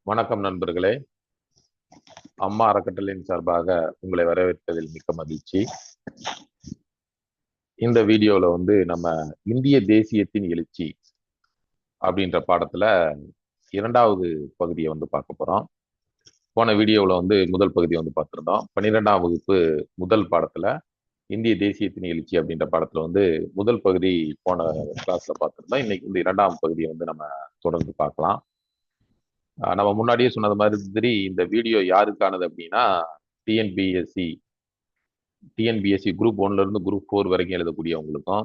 வணக்கம் நண்பர்களே. அம்மா அறக்கட்டளையின் சார்பாக உங்களை வரவேற்பதில் மிக்க மகிழ்ச்சி. இந்த வீடியோல நம்ம இந்திய தேசியத்தின் எழுச்சி அப்படின்ற பாடத்துல இரண்டாவது பகுதியை பார்க்க போறோம். போன வீடியோவில் முதல் பகுதி பார்த்துருந்தோம். 12ஆம் வகுப்பு முதல் பாடத்துல இந்திய தேசியத்தின் எழுச்சி அப்படின்ற பாடத்துல முதல் பகுதி போன கிளாஸ்ல பார்த்துருந்தோம். இன்னைக்கு இரண்டாம் பகுதியை நம்ம தொடர்ந்து பார்க்கலாம். நம்ம முன்னாடியே சொன்னது மாதிரி இந்த வீடியோ யாருக்கானது அப்படின்னா டிஎன்பிஎஸ்சி குரூப் 1ல இருந்து குரூப் 4 வரைக்கும் எழுதக்கூடியவங்களுக்கும்,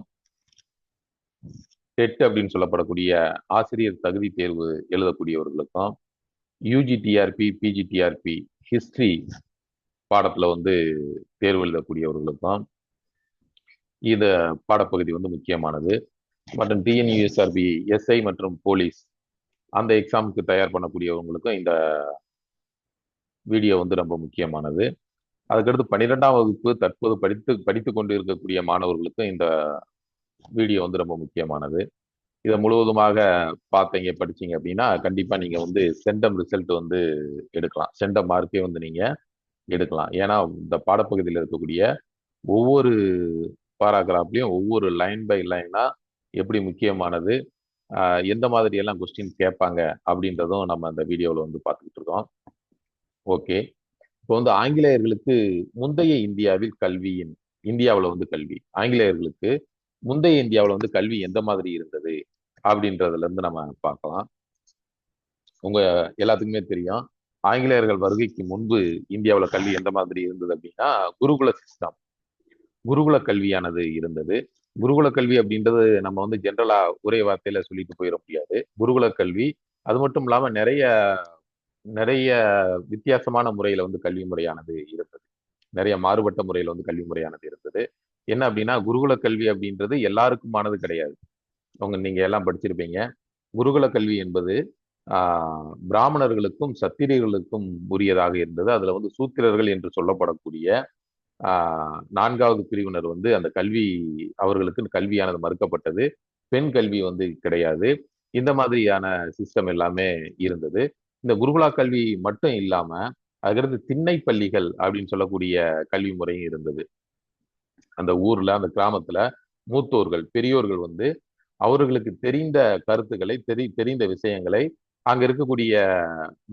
டெட் அப்படின்னு சொல்லப்படக்கூடிய ஆசிரியர் தகுதி தேர்வு எழுதக்கூடியவர்களுக்கும், யூஜிடிஆர்பி பிஜிடிஆர்பி ஹிஸ்டரி பாடத்துல தேர்வு எழுதக்கூடியவர்களுக்கும் இந்த பாடப்பகுதி முக்கியமானது. மற்றும் டிஎன்யூஎஸ்ஆர்பி எஸ்ஐ மற்றும் போலீஸ் அந்த எக்ஸாமுக்கு தயார் பண்ணக்கூடியவங்களுக்கும் இந்த வீடியோ ரொம்ப முக்கியமானது. அதுக்கடுத்து 12ஆம் வகுப்பு தற்போது படித்து கொண்டு இருக்கக்கூடிய மாணவர்களுக்கும் இந்த வீடியோ ரொம்ப முக்கியமானது. இதை முழுவதுமாக பார்த்தீங்க படிச்சீங்க அப்படின்னா கண்டிப்பா நீங்க சென்டம் ரிசல்ட் எடுக்கலாம். சென்டம் மார்க்கே நீங்க எடுக்கலாம். ஏன்னா இந்த பாடப்பகுதியில் இருக்கக்கூடிய ஒவ்வொரு பாராகிராஃப்லயும் ஒவ்வொரு லைன் பை லைனா எப்படி முக்கியமானது, எந்த மாதிரி எல்லாம் கொஸ்டின் கேட்பாங்க அப்படின்றதும் நம்ம அந்த வீடியோவில் பார்த்துக்கிட்டு இருக்கோம். ஓகே, இப்போ ஆங்கிலேயர்களுக்கு முந்தைய இந்தியாவில் இந்தியாவில் கல்வி ஆங்கிலேயர்களுக்கு முந்தைய இந்தியாவில் கல்வி எந்த மாதிரி இருந்தது அப்படின்றதுல இருந்து நம்ம பார்க்கலாம். உங்க எல்லாத்துக்குமே தெரியும், ஆங்கிலேயர்கள் வருகைக்கு முன்பு இந்தியாவில் கல்வி எந்த மாதிரி இருந்தது அப்படின்னா குருகுல சிஸ்டம், குருகுல கல்வியானது இருந்தது. குருகுல கல்வி அப்படின்றது நம்ம ஜென்ரலா ஒரே வார்த்தையில சொல்லிட்டு போயிட முடியாது. குருகுல கல்வி அது மட்டும் இல்லாம நிறைய நிறைய வித்தியாசமான முறையில கல்வி முறையானது இருந்தது. நிறைய மாறுபட்ட முறையில கல்வி முறையானது இருந்தது. என்ன அப்படின்னா குருகுல கல்வி அப்படின்றது எல்லாருக்குமானது கிடையாது. நீங்க எல்லாம் படிச்சிருப்பீங்க. குருகுல கல்வி என்பது பிராமணர்களுக்கும் சத்திரியர்களுக்கும் உரியதாக இருந்தது. அதுல சூத்திரர்கள் என்று சொல்லப்படக்கூடிய 4வது பிரிவினர் அந்த கல்வி, அவர்களுக்கு கல்வியானது மறுக்கப்பட்டது. பெண் கல்வி கிடையாது. இந்த மாதிரியான சிஸ்டம் எல்லாமே இருந்தது. இந்த குருகுலா கல்வி மட்டும் இல்லாம அதுக்கடுத்து திண்ணை பள்ளிகள் அப்படின்னு சொல்லக்கூடிய கல்வி முறையும் இருந்தது. அந்த ஊர்ல அந்த கிராமத்துல மூத்தோர்கள் பெரியோர்கள் அவர்களுக்கு தெரிந்த கருத்துக்களை தெரிந்த விஷயங்களை அங்க இருக்கக்கூடிய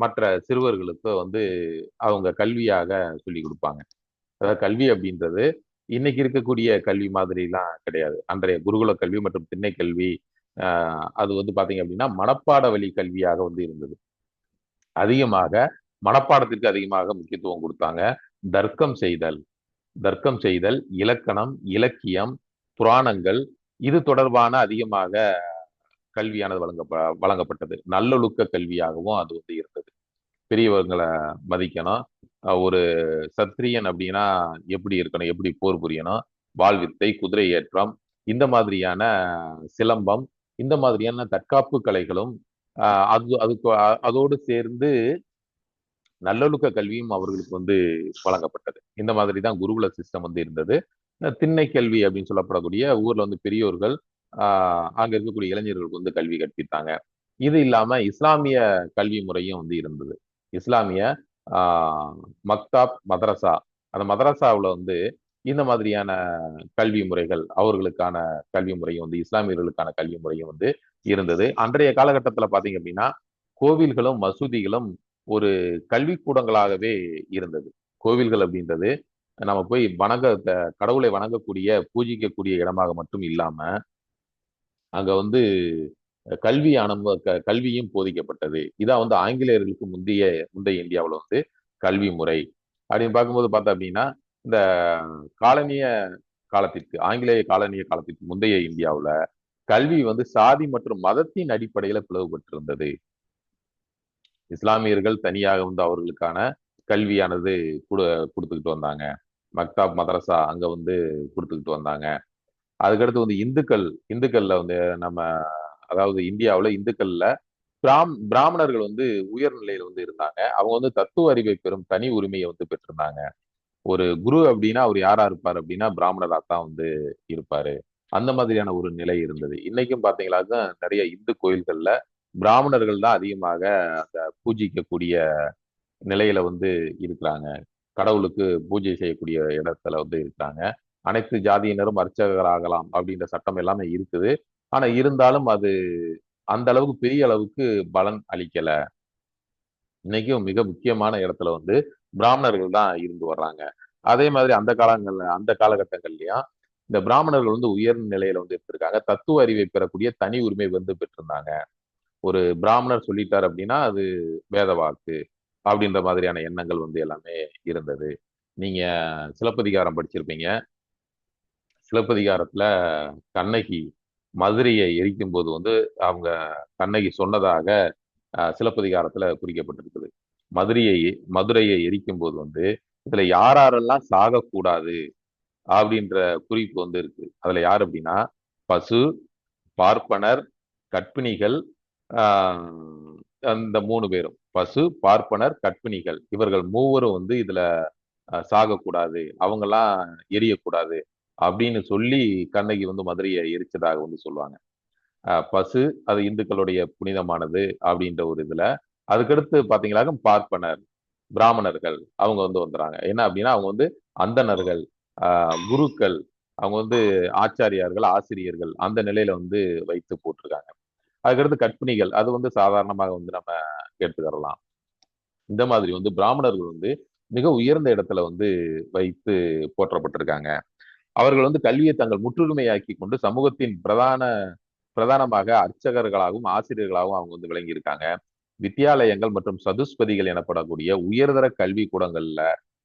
மற்ற சிறுவர்களுக்கு அவங்க கல்வியாக சொல்லி கொடுப்பாங்க. அதாவது கல்வி அப்படின்றது இன்னைக்கு இருக்கக்கூடிய கல்வி மாதிரிலாம் கிடையாது. அன்றைய குருகுல கல்வி மற்றும் திண்ணை கல்வி அது பாத்தீங்க அப்படின்னா மனப்பாட வழி கல்வியாக இருந்தது. அதிகமாக மனப்பாடத்திற்கு அதிகமாக முக்கியத்துவம் கொடுத்தாங்க. தர்க்கம் செய்தல், இலக்கணம், இலக்கியம், புராணங்கள் இது தொடர்பான அதிகமாக கல்வியானது வழங்கப்பட்டது. நல்லொழுக்க கல்வியாகவும் அது இருந்தது. பெரியவர்களை மதிக்கணும், ஒரு சத்திரியன் அப்படின்னா எப்படி இருக்கணும், எப்படி போர் புரியணும், வாழ்வித்தை, குதிரை ஏற்றம், இந்த மாதிரியான சிலம்பம், இந்த மாதிரியான தற்காப்பு கலைகளும் அதோடு சேர்ந்து நல்லொழுக்க கல்வியும் அவர்களுக்கு வழங்கப்பட்டது. இந்த மாதிரி தான் குருகுல சிஸ்டம் இருந்தது. திண்ணை கல்வி அப்படின்னு சொல்லப்படக்கூடிய ஊர்ல பெரியோர்கள் அங்க இருக்கக்கூடிய இளைஞர்களுக்கு கல்வி கற்பித்தாங்க. இது இல்லாம இஸ்லாமிய கல்வி முறையும் இருந்தது. இஸ்லாமிய மக்தாப் மதரசா, அந்த மதரசாவில் இந்த மாதிரியான கல்வி முறைகள், அவர்களுக்கான கல்வி முறையும் இஸ்லாமியர்களுக்கான கல்வி முறையும் இருந்தது. அன்றைய காலகட்டத்தில் பார்த்தீங்க அப்படின்னா கோவில்களும் மசூதிகளும் ஒரு கல்விக்கூடங்களாகவே இருந்தது. கோவில்கள் அப்படின்றது நம்ம போய் கடவுளை வணங்கக்கூடிய பூஜிக்கக்கூடிய இடமாக மட்டும் இல்லாம அங்க கல்வியும் போதிக்கப்பட்டது. இதான் ஆங்கிலேயர்களுக்கு முந்தைய இந்தியாவில் கல்வி முறை அப்படின்னு பார்க்கும்போது பார்த்தா அப்படின்னா இந்த காலனிய காலத்திற்கு, ஆங்கிலேய காலனிய காலத்திற்கு முந்தைய இந்தியாவில் கல்வி சாதி மற்றும் மதத்தின் அடிப்படையில பிளவுபட்டிருந்தது. இஸ்லாமியர்கள் தனியாக அவர்களுக்கான கல்வியானது கொடுத்துக்கிட்டு வந்தாங்க. மக்தாப் மதரசா அங்க கொடுத்துக்கிட்டு வந்தாங்க. அதுக்கடுத்து இந்துக்கள்ல நம்ம அதாவது இந்தியாவில் இந்துக்கள்ல பிராமணர்கள் உயர்நிலையில இருந்தாங்க. அவங்க தத்துவ அறிவை பெறும் தனி உரிமையை பெற்றிருந்தாங்க. ஒரு குரு அப்படின்னா அவர் யாரா இருப்பார் அப்படின்னா பிராமணரா தான் இருப்பாரு. அந்த மாதிரியான ஒரு நிலை இருந்தது. இன்னைக்கும் பாத்தீங்களாக்க நிறைய இந்து கோயில்கள்ல பிராமணர்கள் தான் அதிகமாக அந்த பூஜிக்கக்கூடிய நிலையில வந்து இருக்கிறாங்க. கடவுளுக்கு பூஜை செய்யக்கூடிய இடத்துல வந்து இருக்கிறாங்க. அனைத்து ஜாதியினரும் அர்ச்சகர் ஆகலாம் அப்படின்ற சட்டம் எல்லாமே இருக்குது. ஆனா இருந்தாலும் அது அந்த அளவுக்கு பெரிய அளவுக்கு பலன் அளிக்கல. இன்னைக்கும் மிக முக்கியமான இடத்துல வந்து பிராமணர்கள் தான் இருந்து வர்றாங்க. அதே மாதிரி அந்த காலகட்டங்கள்லயும் இந்த பிராமணர்கள் வந்து உயர்ந்த நிலையில வந்து இருந்திருக்காங்க. தத்துவ அறிவை பெறக்கூடிய தனி உரிமை வந்து பெற்றிருந்தாங்க. ஒரு பிராமணர் சொல்லிட்டார் அப்படின்னா அது வேத வாக்கு அப்படின்ற மாதிரியான எண்ணங்கள் வந்து எல்லாமே இருந்தது. நீங்க சிலப்பதிகாரம் படிச்சிருப்பீங்க. சிலப்பதிகாரத்துல கண்ணகி மதுரையை எரிக்கும் போது வந்து அவங்க கண்ணகி சொன்னதாக சிலப்பதிகாரத்துல குறிக்கப்பட்டிருக்குது. மதுரையை மதுரையை எரிக்கும் போது வந்து இதுல யாரெல்லாம் சாகக்கூடாது அப்படின்ற குறிப்பு வந்து இருக்கு. அதுல யார் அப்படின்னா பசு, பார்ப்பனர், கற்பிணிகள், ஆஹ் அந்த 3 பேரும் பசு, பார்ப்பனர், கற்பிணிகள் இவர்கள் மூவரும் வந்து இதுல சாகக்கூடாது, அவங்கெல்லாம் எரியக்கூடாது அப்படின்னு சொல்லி கண்ணகி வந்து மதுரையை எரிச்சதாக வந்து சொல்லுவாங்க. பசு அது இந்துக்களுடைய புனிதமானது அப்படின்ற ஒரு இதுல. அதுக்கடுத்து பாத்தீங்கன்னாக்க பார்ப்பனர், பிராமணர்கள் அவங்க வந்து வந்துறாங்க. என்ன அப்படின்னா அவங்க வந்து அந்தணர்கள், குருக்கள், அவங்க வந்து ஆச்சாரியார்கள், ஆசிரியர்கள் அந்த நிலையில வந்து வைத்து போட்டிருக்காங்க. அதுக்கடுத்து கற்பிணிகள் அது வந்து சாதாரணமாக வந்து நம்ம எடுத்துக்கிறலாம். இந்த மாதிரி வந்து பிராமணர்கள் வந்து மிக உயர்ந்த இடத்துல வந்து வைத்து போற்றப்பட்டிருக்காங்க. அவர்கள் வந்து கல்வியை தங்கள் முற்றுரிமையாக்கி கொண்டு சமூகத்தின் பிரதானமாக அர்ச்சகர்களாகவும் ஆசிரியர்களாகவும் அவங்க வந்து விளங்கி இருக்காங்க. வித்தியாலயங்கள் மற்றும் சதுஸ்பதிகள் எனப்படக்கூடிய உயர்தர கல்வி கூடங்கள்ல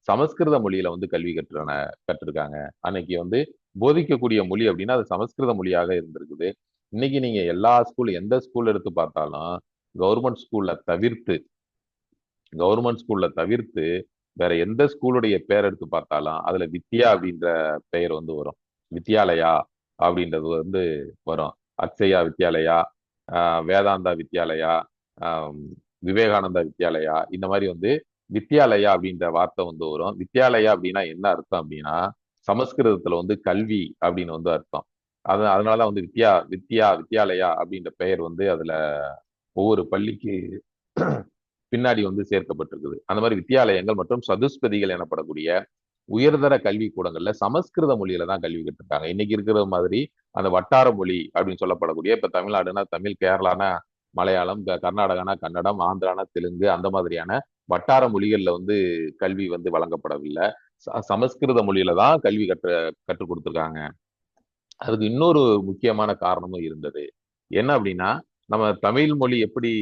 சமஸ்கிருத மொழியில வந்து கல்வி கற்றிருக்காங்க. அன்னைக்கு வந்து போதிக்கக்கூடிய மொழி அப்படின்னா அது சமஸ்கிருத மொழியாக இருந்திருக்குது. இன்னைக்கு நீங்க எல்லா எந்த ஸ்கூல் எடுத்து பார்த்தாலும் கவர்மெண்ட் ஸ்கூல்ல தவிர்த்து கவர்மெண்ட் ஸ்கூல்ல தவிர்த்து வேற எந்த ஸ்கூலுடைய பேர் எடுத்து பார்த்தாலும் அதுல வித்யா அப்படின்ற பெயர் வந்து வரும். வித்யாலயா அப்படின்றது வந்து வரும். அக்ஷயா வித்யாலயா, வேதாந்தா வித்யாலயா, ஆஹ் விவேகானந்தா வித்யாலயா, இந்த மாதிரி வந்து வித்யாலயா அப்படின்ற வார்த்தை வந்து வரும். வித்யாலயா அப்படின்னா என்ன அர்த்தம் அப்படின்னா சமஸ்கிருதத்துல வந்து கல்வி அப்படின்னு வந்து அர்த்தம். அதனாலதான் வந்து வித்யாலயா அப்படின்ற பெயர் வந்து அதுல ஒவ்வொரு பள்ளிக்கு பின்னாடி வந்து சேர்க்கப்பட்டிருக்குது. அந்த மாதிரி வித்தியாலயங்கள் மற்றும் சதுஸ்பதிகள் எனப்படக்கூடிய உயர்தர கல்வி கூடங்கள்ல சமஸ்கிருத மொழியில தான் கல்வி கற்றுருக்காங்க. இன்னைக்கு இருக்கிற மாதிரி அந்த வட்டார மொழி அப்படின்னு சொல்லப்படக்கூடிய இப்ப தமிழ்நாடுனா தமிழ், கேரளானா மலையாளம், கர்நாடகானா கன்னடம், ஆந்திரானா தெலுங்கு அந்த மாதிரியான வட்டார மொழிகள்ல வந்து கல்வி வந்து வழங்கப்படவில்லை. சமஸ்கிருத மொழியில தான் கல்வி கற்றுக் கொடுத்துருக்காங்க. அதுக்கு இன்னொரு முக்கியமான காரணமும் இருந்தது. என்ன அப்படின்னா நம்ம தமிழ் மொழி எப்படி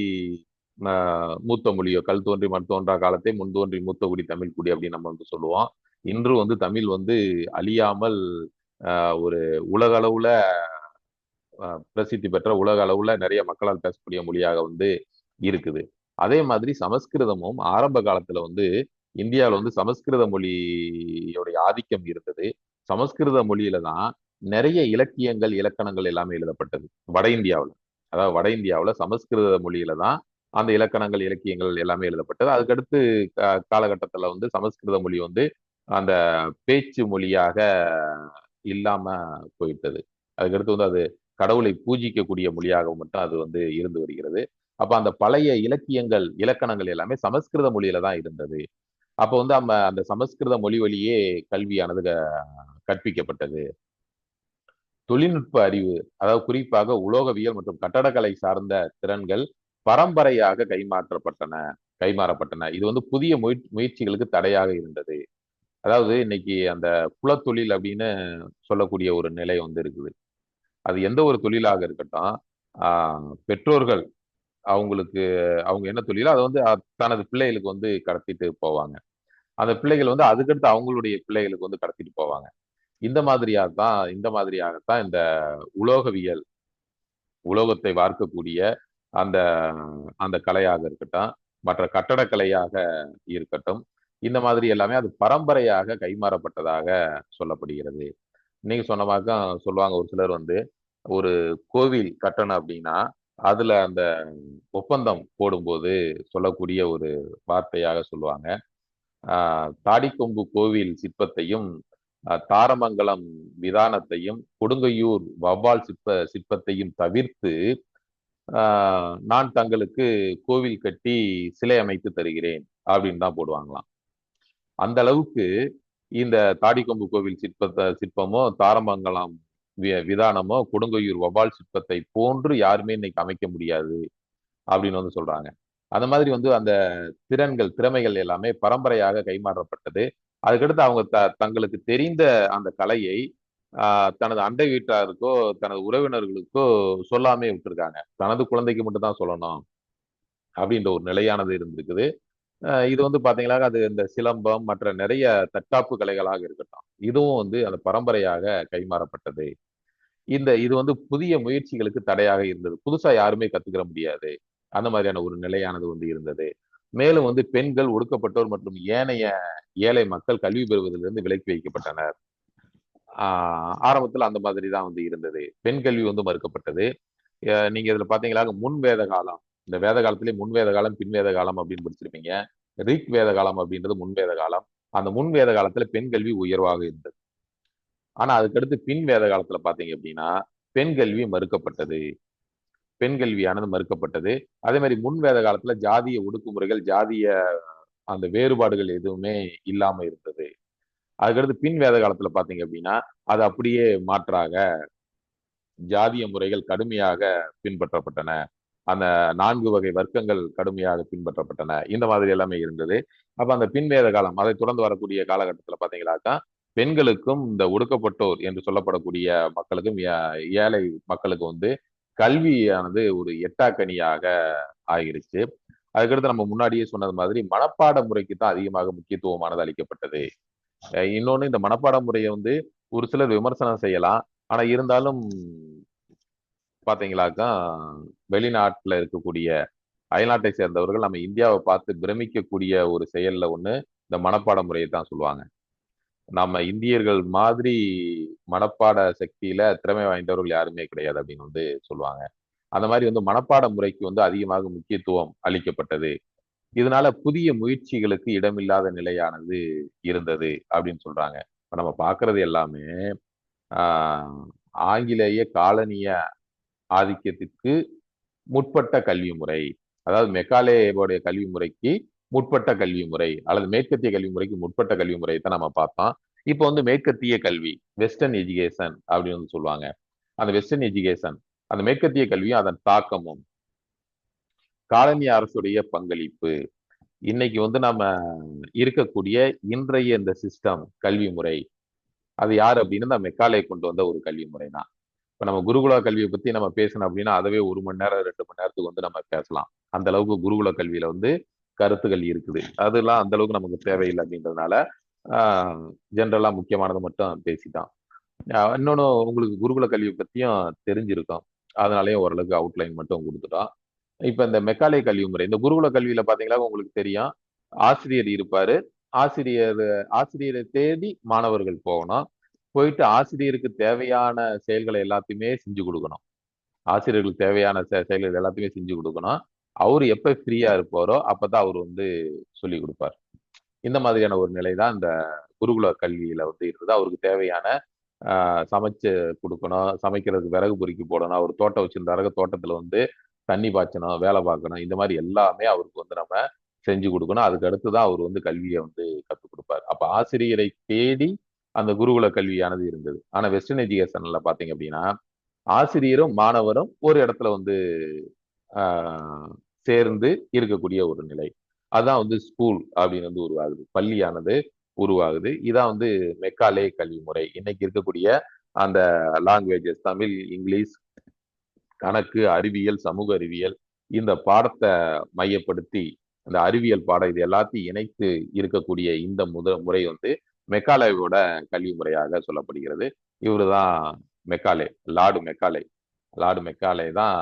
மூத்த மொழியோ கல் தோன்றி மண் தோன்றா காலத்தை முன் தோன்றி மூத்த குடி தமிழ் குடி அப்படின்னு நம்ம வந்து சொல்லுவோம். இன்று வந்து தமிழ் வந்து அழியாமல் ஒரு உலக அளவுல பிரசித்தி பெற்ற உலக அளவுல நிறைய மக்களால் பேசக்கூடிய மொழியாக வந்து இருக்குது. அதே மாதிரி சமஸ்கிருதமும் ஆரம்ப காலத்துல வந்து இந்தியாவில் வந்து சமஸ்கிருத மொழியோடைய ஆதிக்கம் இருந்தது. சமஸ்கிருத மொழியில தான் நிறைய இலக்கியங்கள், இலக்கணங்கள் எல்லாமே எழுதப்பட்டது வட இந்தியாவில். அதாவது வட இந்தியாவில் சமஸ்கிருத மொழியில தான் அந்த இலக்கணங்கள், இலக்கியங்கள் எல்லாமே எழுதப்பட்டது. அதுக்கடுத்து காலகட்டத்துல வந்து சமஸ்கிருத மொழி வந்து அந்த பேச்சு மொழியாக இல்லாம போயிட்டது. அதுக்கடுத்து வந்து அது கடவுளை பூஜிக்கக்கூடிய மொழியாக மட்டும் அது வந்து இருந்து வருகிறது. அப்ப அந்த பழைய இலக்கியங்கள், இலக்கணங்கள் எல்லாமே சமஸ்கிருத மொழியில தான் இருந்தது. அப்ப வந்து நம்ம அந்த சமஸ்கிருத மொழி வழியே கல்வியானது கற்பிக்கப்பட்டது. தொழில்நுட்ப அறிவு, அதாவது குறிப்பாக உலோகவியல் மற்றும் கட்டடக்கலை சார்ந்த திறன்கள் பரம்பரையாக கைமாறப்பட்டன. இது வந்து புதிய முயற்சிகளுக்கு தடையாக இருந்தது. அதாவது இன்னைக்கு அந்த குலத்தொழில் அப்படின்னு சொல்லக்கூடிய ஒரு நிலை வந்து இருக்குது. அது எந்த ஒரு தொழிலாக இருக்கட்டும், பெற்றோர்கள் அவங்களுக்கு அவங்க என்ன தொழிலோ அதை வந்து தனது பிள்ளைகளுக்கு வந்து கடத்திட்டு போவாங்க. அந்த பிள்ளைகள் வந்து அதுக்கடுத்து அவங்களுடைய பிள்ளைகளுக்கு வந்து கடத்திட்டு போவாங்க. இந்த மாதிரியாகத்தான் இந்த உலோகவியல், உலோகத்தை வார்க்கக்கூடிய அந்த அந்த கலையாக இருக்கட்டும், மற்ற கட்டடக்கலையாக இருக்கட்டும், இந்த மாதிரி எல்லாமே அது பரம்பரையாக கைமாறப்பட்டதாக சொல்லப்படுகிறது. இன்னைக்கு சொன்னமாக சொல்லுவாங்க ஒரு சிலர் வந்து ஒரு கோவில் கட்டணம் அப்படின்னா அதுல அந்த ஒப்பந்தம் போடும்போது சொல்லக்கூடிய ஒரு வார்த்தையாக சொல்லுவாங்க. தாடிக்கொம்பு கோவில் சிற்பத்தையும், தாரமங்கலம் விதானத்தையும், கொடுங்கையூர் வவ்வால் சிற்பத்தையும் தவிர்த்து நான் தங்களுக்கு கோவில் கட்டி சிலை அமைத்து தருகிறேன் அப்படின்னு தான் போடுவாங்களாம். அந்த அளவுக்கு இந்த தாடிக்கொம்பு கோவில் சிற்பமோ தாரமங்கலம் விதானமோ கொடுங்கையூர் வபால் சிற்பத்தை போன்று யாருமே இன்னைக்கு அமைக்க முடியாது அப்படின்னு வந்து சொல்றாங்க. அந்த மாதிரி வந்து அந்த திறமைகள் எல்லாமே பரம்பரையாக கைமாறப்பட்டது. அதுக்கடுத்து அவங்க தங்களுக்கு தெரிந்த அந்த கலையை தனது அண்டை வீட்டாருக்கோ தனது உறவினர்களுக்கோ சொல்லாமே விட்டுருக்காங்க. தனது குழந்தைக்கு மட்டும் தான் சொல்லணும் அப்படின்ற ஒரு நிலையானது இருந்திருக்குது. இது வந்து பாத்தீங்கன்னா அது இந்த சிலம்பம் மற்ற நிறைய தற்காப்பு கலைகளாக இருக்கட்டும், இதுவும் வந்து அந்த பரம்பரையாக கைமாறப்பட்டது. இது வந்து புதிய முயற்சிகளுக்கு தடையாக இருந்தது. புதுசா யாருமே கத்துக்கிற முடியாது. அந்த மாதிரியான ஒரு நிலையானது வந்து இருந்தது. மேலும் வந்து பெண்கள், ஒடுக்கப்பட்டோர் மற்றும் ஏனைய ஏழை மக்கள் கல்வி பெறுவதிலிருந்து விலக்கி வைக்கப்பட்டனர். ஆரம்பத்துல அந்த மாதிரி தான் வந்து இருந்தது. பெண் கல்வி வந்து மறுக்கப்பட்டது. நீங்க இதுல பாத்தீங்களா முன் வேத காலம், இந்த வேத காலத்திலேயே முன் வேத காலம் பின் வேத காலம் அப்படின்னு படிச்சிருப்பீங்க. ரிக் வேத காலம் அப்படின்றது முன் வேத காலம். அந்த முன் வேத காலத்துல பெண் கல்வி உயர்வாக இருந்தது. ஆனா அதுக்கடுத்து பின் வேத காலத்துல பாத்தீங்க அப்படின்னா பெண் கல்வி மறுக்கப்பட்டது. பெண் கல்வியானது மறுக்கப்பட்டது. அதே மாதிரி முன் வேத காலத்துல ஜாதிய ஒடுக்குமுறைகள், ஜாதிய அந்த வேறுபாடுகள் எதுவுமே இல்லாம இருந்தது. அதுக்கடுத்து பின் வேத காலத்துல பாத்தீங்க அப்படின்னா அது அப்படியே மாற்றாக ஜாதிய முறைகள் கடுமையாக பின்பற்றப்பட்டன. அந்த 4 வகை வர்க்கங்கள் கடுமையாக பின்பற்றப்பட்டன. இந்த மாதிரி எல்லாமே இருந்தது. அப்ப அந்த பின்வேத காலம் அதை தொடர்ந்து வரக்கூடிய காலகட்டத்துல பாத்தீங்கன்னாக்கா பெண்களுக்கும் இந்த ஒடுக்கப்பட்டோர் என்று சொல்லப்படக்கூடிய மக்களுக்கும் ஏழை மக்களுக்கு வந்து கல்வியானது ஒரு எட்டாக்கனியாக ஆகிருச்சு. அதுக்கடுத்து நம்ம முன்னாடியே சொன்னது மாதிரி மனப்பாட முறைக்கு தான் அதிகமாக முக்கியத்துவமானது அளிக்கப்பட்டது. இன்னொன்னு இந்த மனப்பாட முறையை வந்து ஒரு சிலர் விமர்சனம் செய்யலாம். ஆனா இருந்தாலும் பாத்தீங்களாக்கா வெளிநாட்டுல இருக்கக்கூடிய அயல்நாட்டை சேர்ந்தவர்கள் நம்ம இந்தியாவை பார்த்து பிரமிக்கக்கூடிய ஒரு செயல்ல ஒண்ணு இந்த மனப்பாட முறையை தான் சொல்லுவாங்க. நம்ம இந்தியர்கள் மாதிரி மனப்பாட சக்தியில திறமை வாய்ந்தவர்கள் யாருமே கிடையாது அப்படின்னு வந்து சொல்லுவாங்க. அந்த மாதிரி வந்து மனப்பாட முறைக்கு வந்து அதிகமாக முக்கியத்துவம் அளிக்கப்பட்டது. இதனால புதிய முயற்சிகளுக்கு இடமில்லாத நிலையானது இருந்தது அப்படின்னு சொல்றாங்க. இப்ப நம்ம பார்க்கிறது எல்லாமே ஆஹ் ஆங்கிலேய காலனிய ஆதிக்கத்துக்கு முற்பட்ட கல்வி முறை, அதாவது மெக்காலேயோடைய கல்வி முறைக்கு முற்பட்ட கல்வி முறை அல்லது மேற்கத்திய கல்வி முறைக்கு முற்பட்ட கல்வி முறையை தான் நம்ம பார்த்தோம். இப்போ வந்து மேற்கத்திய கல்வி, வெஸ்டர்ன் எஜுகேஷன் அப்படின்னு வந்து சொல்லுவாங்க. அந்த வெஸ்டர்ன் எஜுகேஷன், அந்த மேற்கத்திய கல்வியும் அதன் தாக்கமும், காலனி அரசுடைய பங்களிப்பு, இன்னைக்கு வந்து நம்ம இருக்கக்கூடிய இன்றைய இந்த சிஸ்டம் கல்வி முறை, அது யார் அப்படின்னு இந்த மெக்காலே கொண்டு வந்த ஒரு கல்வி முறை தான். இப்ப நம்ம குருகுல கல்வியை பத்தி நம்ம பேசணும் அப்படின்னா அதவே 1 மணி நேரம் 2 மணி நேரத்துக்கு வந்து நம்ம பேசலாம். அந்த அளவுக்கு குருகுல கல்வியில வந்து கருத்துகள் இருக்குது. அதெல்லாம் அந்த அளவுக்கு நமக்கு தேவையில்லை அப்படின்றதுனால ஜென்ரலா முக்கியமானதை மட்டும் பேசிட்டான். இன்னொன்னு உங்களுக்கு குருகுல கல்வியை பத்தியும் தெரிஞ்சிருக்கும். அதனாலயே ஓரளவுக்கு அவுட்லைன் மட்டும் கொடுத்துட்டோம். இப்ப இந்த மெக்காலே கல்வி முறை, இந்த குருகுல கல்வியில பாத்தீங்கன்னா உங்களுக்கு தெரியும், ஆசிரியர் இருப்பாரு. ஆசிரியர் ஆசிரியரை தேடி மாணவர்கள் போகணும். போயிட்டு ஆசிரியருக்கு தேவையான செயல்களை எல்லாத்தையுமே செஞ்சு கொடுக்கணும். ஆசிரியர்களுக்கு தேவையான செயல்கள் எல்லாத்தையுமே செஞ்சு கொடுக்கணும். அவரு எப்ப ஃப்ரீயா இருப்பாரோ அப்பதான் அவர் வந்து சொல்லி கொடுப்பார். இந்த மாதிரியான ஒரு நிலை தான் இந்த குருகுல கல்வியில வந்து இருந்தது. அவருக்கு தேவையான சமைச்சு கொடுக்கணும், சமைக்கிறதுக்கு விறகு பொறுக்கி போடணும், அவர் தோட்டம் வச்சிருந்தாரு, தோட்டத்துல வந்து தண்ணி பாய்ச்சணும், வேலை பார்க்கணும், இந்த மாதிரி எல்லாமே அவருக்கு வந்து நம்ம செஞ்சு கொடுக்கணும். அதுக்கு அடுத்துதான் அவர் வந்து கல்வியை வந்து கற்றுக் கொடுப்பார். அப்ப ஆசிரியரை தேடி அந்த குருகுல கல்வியானது இருந்தது. ஆனா வெஸ்டர்ன் எஜுகேஷன்ல பாத்தீங்க அப்படின்னா ஆசிரியரும் மாணவரும் ஒரு இடத்துல வந்து ஆஹ் சேர்ந்து இருக்கக்கூடிய ஒரு நிலை. அதான் வந்து ஸ்கூல் அப்படின்னு வந்து உருவாகுது, பள்ளியானது உருவாகுது. இதான் வந்து மெக்காலே கல்வி முறை. இன்னைக்கு இருக்கக்கூடிய அந்த லாங்குவேஜஸ் தமிழ், இங்கிலீஷ், கணக்கு, அறிவியல், சமூக அறிவியல், இந்த பாடத்தை மையப்படுத்தி இந்த அறிவியல் பாடம் இது எல்லாத்தையும் இணைத்து இருக்கக்கூடிய இந்த முறை வந்து மெக்காலேவோட கல்வி முறையாக சொல்லப்படுகிறது. இவரு தான் Macaulay, Lord Macaulay. Lord Macaulay தான்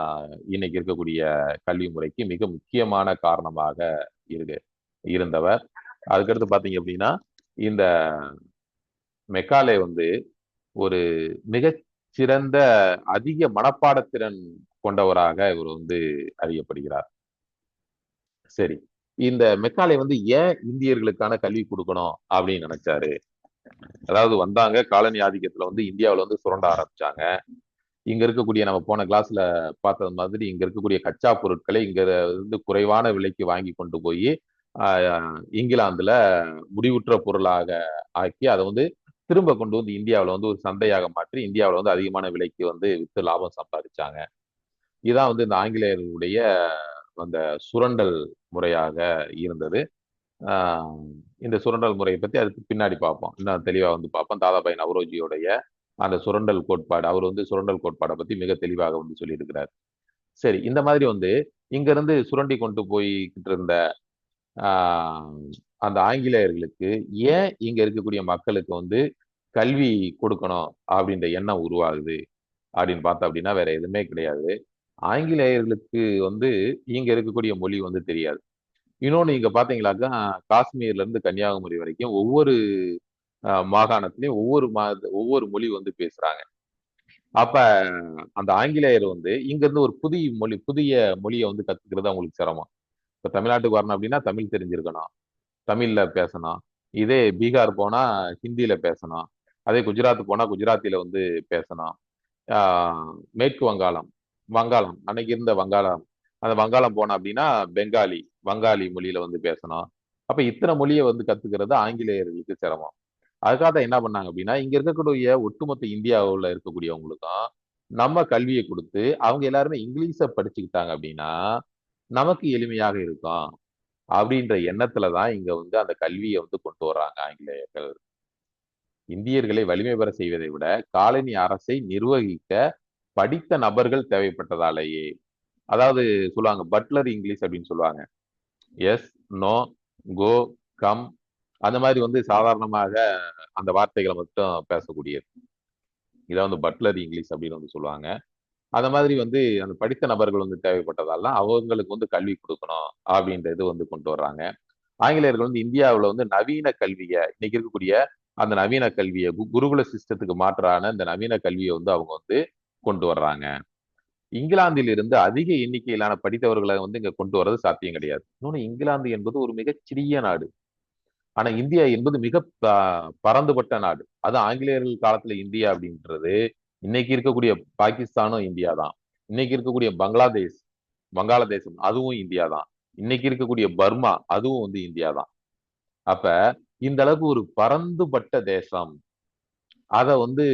இன்னைக்கு இருக்கக்கூடிய கல்வி முறைக்கு மிக முக்கியமான காரணமாக இருந்தவர். அதுக்கடுத்து பாத்தீங்க அப்படின்னா இந்த மெக்காலே வந்து ஒரு மிக சிறந்த அதிக மனப்பாடத்திறன் கொண்டவராக இவர் வந்து அறியப்படுகிறார். சரி, இந்த மெக்காலே வந்து ஏன் இந்தியர்களுக்கான கல்வி கொடுக்கணும் அப்படின்னு நினைச்சாரு? அதாவது வந்தாங்க, காலனி ஆதிக்கத்துல வந்து இந்தியாவில வந்து சுரண்ட ஆரம்பிச்சாங்க. இங்க இருக்கக்கூடிய நம்ம போன கிளாஸ்ல பார்த்தது மாதிரி இங்க இருக்கக்கூடிய கச்சா பொருட்களை இங்க இருந்து குறைவான விலைக்கு வாங்கி கொண்டு போய் இங்கிலாந்துல முடிவுற்ற பொருளாக ஆக்கி அதை வந்து திரும்ப கொண்டு வந்து இந்தியாவில் வந்து ஒரு சந்தையாக மாற்றி இந்தியாவில் வந்து அதிகமான விலைக்கு வந்து வித்து லாபம் சம்பாதிச்சாங்க. இதான் வந்து இந்த ஆங்கிலேயர்களுடைய அந்த சுரண்டல் முறையாக இருந்தது. ஆஹ் இந்த சுரண்டல் முறையை பத்தி அதுக்கு பின்னாடி பார்ப்போம், இன்னும் தெளிவா வந்து பார்ப்போம். தாதாபாய் நவரோஜியோடைய அந்த சுரண்டல் கோட்பாடு, அவர் வந்து சுரண்டல் கோட்பாடை பத்தி மிக தெளிவாக வந்து சொல்லியிருக்கிறார். சரி, இந்த மாதிரி வந்து இங்க இருந்து சுரண்டி கொண்டு போய்கிட்டு இருந்த ஆஹ் அந்த ஆங்கிலேயர்களுக்கு ஏன் இங்க இருக்கக்கூடிய மக்களுக்கு வந்து கல்வி கொடுக்கணும் அப்படின்ற எண்ணம் உருவாகுது அப்படின்னு பார்த்தோம் அப்படின்னா வேற எதுவுமே கிடையாது. ஆங்கிலேயர்களுக்கு வந்து இங்க இருக்கக்கூடிய மொழி வந்து தெரியாது. இன்னொன்னு இங்க பாத்தீங்களாக்கா, காஷ்மீர்ல இருந்து கன்னியாகுமரி வரைக்கும் ஒவ்வொரு மாகாணத்திலையும் ஒவ்வொரு மொழி வந்து பேசுறாங்க. அப்ப அந்த ஆங்கிலேயர் வந்து இங்க இருந்து ஒரு புதிய மொழியை வந்து கத்துக்கிறது அவங்களுக்கு சிரமம். இப்ப தமிழ்நாட்டுக்கு வரணும் அப்படின்னா தமிழ் தெரிஞ்சிருக்கணும், தமிழ்ல பேசணும். இதே பீகார் போனா ஹிந்தியில பேசணும். அதே குஜராத் போனா குஜராத்தில வந்து பேசணும். மேற்கு வங்காளம், அன்னைக்கு இருந்த வங்காளம், அந்த வங்காளம் போனோம் அப்படின்னா வங்காளி மொழியில வந்து பேசணும். அப்ப இத்தனை மொழியை வந்து கத்துக்கிறது ஆங்கிலேயர்களுக்கு சிரமம். அதுக்காக தான் என்ன பண்ணாங்க அப்படின்னா, இங்க இருக்கக்கூடிய ஒட்டுமொத்த இந்தியாவுல இருக்கக்கூடியவங்களுக்கும் நம்ம கல்வியை கொடுத்து அவங்க எல்லாருமே இங்கிலீஷை படிச்சுக்கிட்டாங்க அப்படின்னா நமக்கு எளிமையாக இருக்கும் அப்படின்ற எண்ணத்துலதான் இங்க வந்து அந்த கல்வியை வந்து கொண்டு வர்றாங்க ஆங்கிலேயர்கள். இந்தியர்களை வலிமை பெற செய்வதை விட காலனி அரசை நிர்வகிக்க படித்த நபர்கள் தேவைப்பட்டதாலேயே, அதாவது சொல்லுவாங்க பட்லர் இங்கிலீஷ் அப்படின்னு சொல்லுவாங்க. எஸ், நோ, கோ, கம், அந்த மாதிரி வந்து சாதாரணமாக அந்த வார்த்தைகளை மட்டும் பேசக்கூடியது. இதை வந்து பட்லர் இங்கிலீஷ் அப்படின்னு வந்து சொல்லுவாங்க. அந்த மாதிரி வந்து அந்த படித்த நபர்கள் வந்து தேவைப்பட்டதால அவங்களுக்கு வந்து கல்வி கொடுக்கணும் அப்படின்ற இது வந்து கொண்டு வர்றாங்க. ஆங்கிலேயர்கள் வந்து இந்தியாவில் வந்து நவீன கல்வியை, இன்னைக்கு இருக்கக்கூடிய அந்த நவீன கல்வியை குருகுல சிஸ்டத்துக்கு மாற்றான இந்த நவீன கல்வியை வந்து அவங்க வந்து கொண்டு வர்றாங்க. இங்கிலாந்தில் இருந்து அதிக எண்ணிக்கையிலான படித்தவர்களை வந்து இங்க கொண்டு வர்றது சாத்தியம் கிடையாது. இன்னொன்னு, இங்கிலாந்து என்பது ஒரு மிகச்சிறிய நாடு. ஆனா இந்தியா என்பது மிக பரந்துபட்ட நாடு. அது ஆங்கிலேயர்கள் காலத்துல இந்தியா அப்படின்றது இன்னைக்கு இருக்கக்கூடிய பாகிஸ்தானும் இந்தியா தான். இன்னைக்கு இருக்கக்கூடிய வங்காளதேசம் அதுவும் இந்தியா தான். இன்னைக்கு இருக்கக்கூடிய பர்மா அதுவும் வந்து இந்தியா தான். அப்ப இந்த அளவுக்கு ஒரு பரந்துபட்ட தேசம், அத வந்து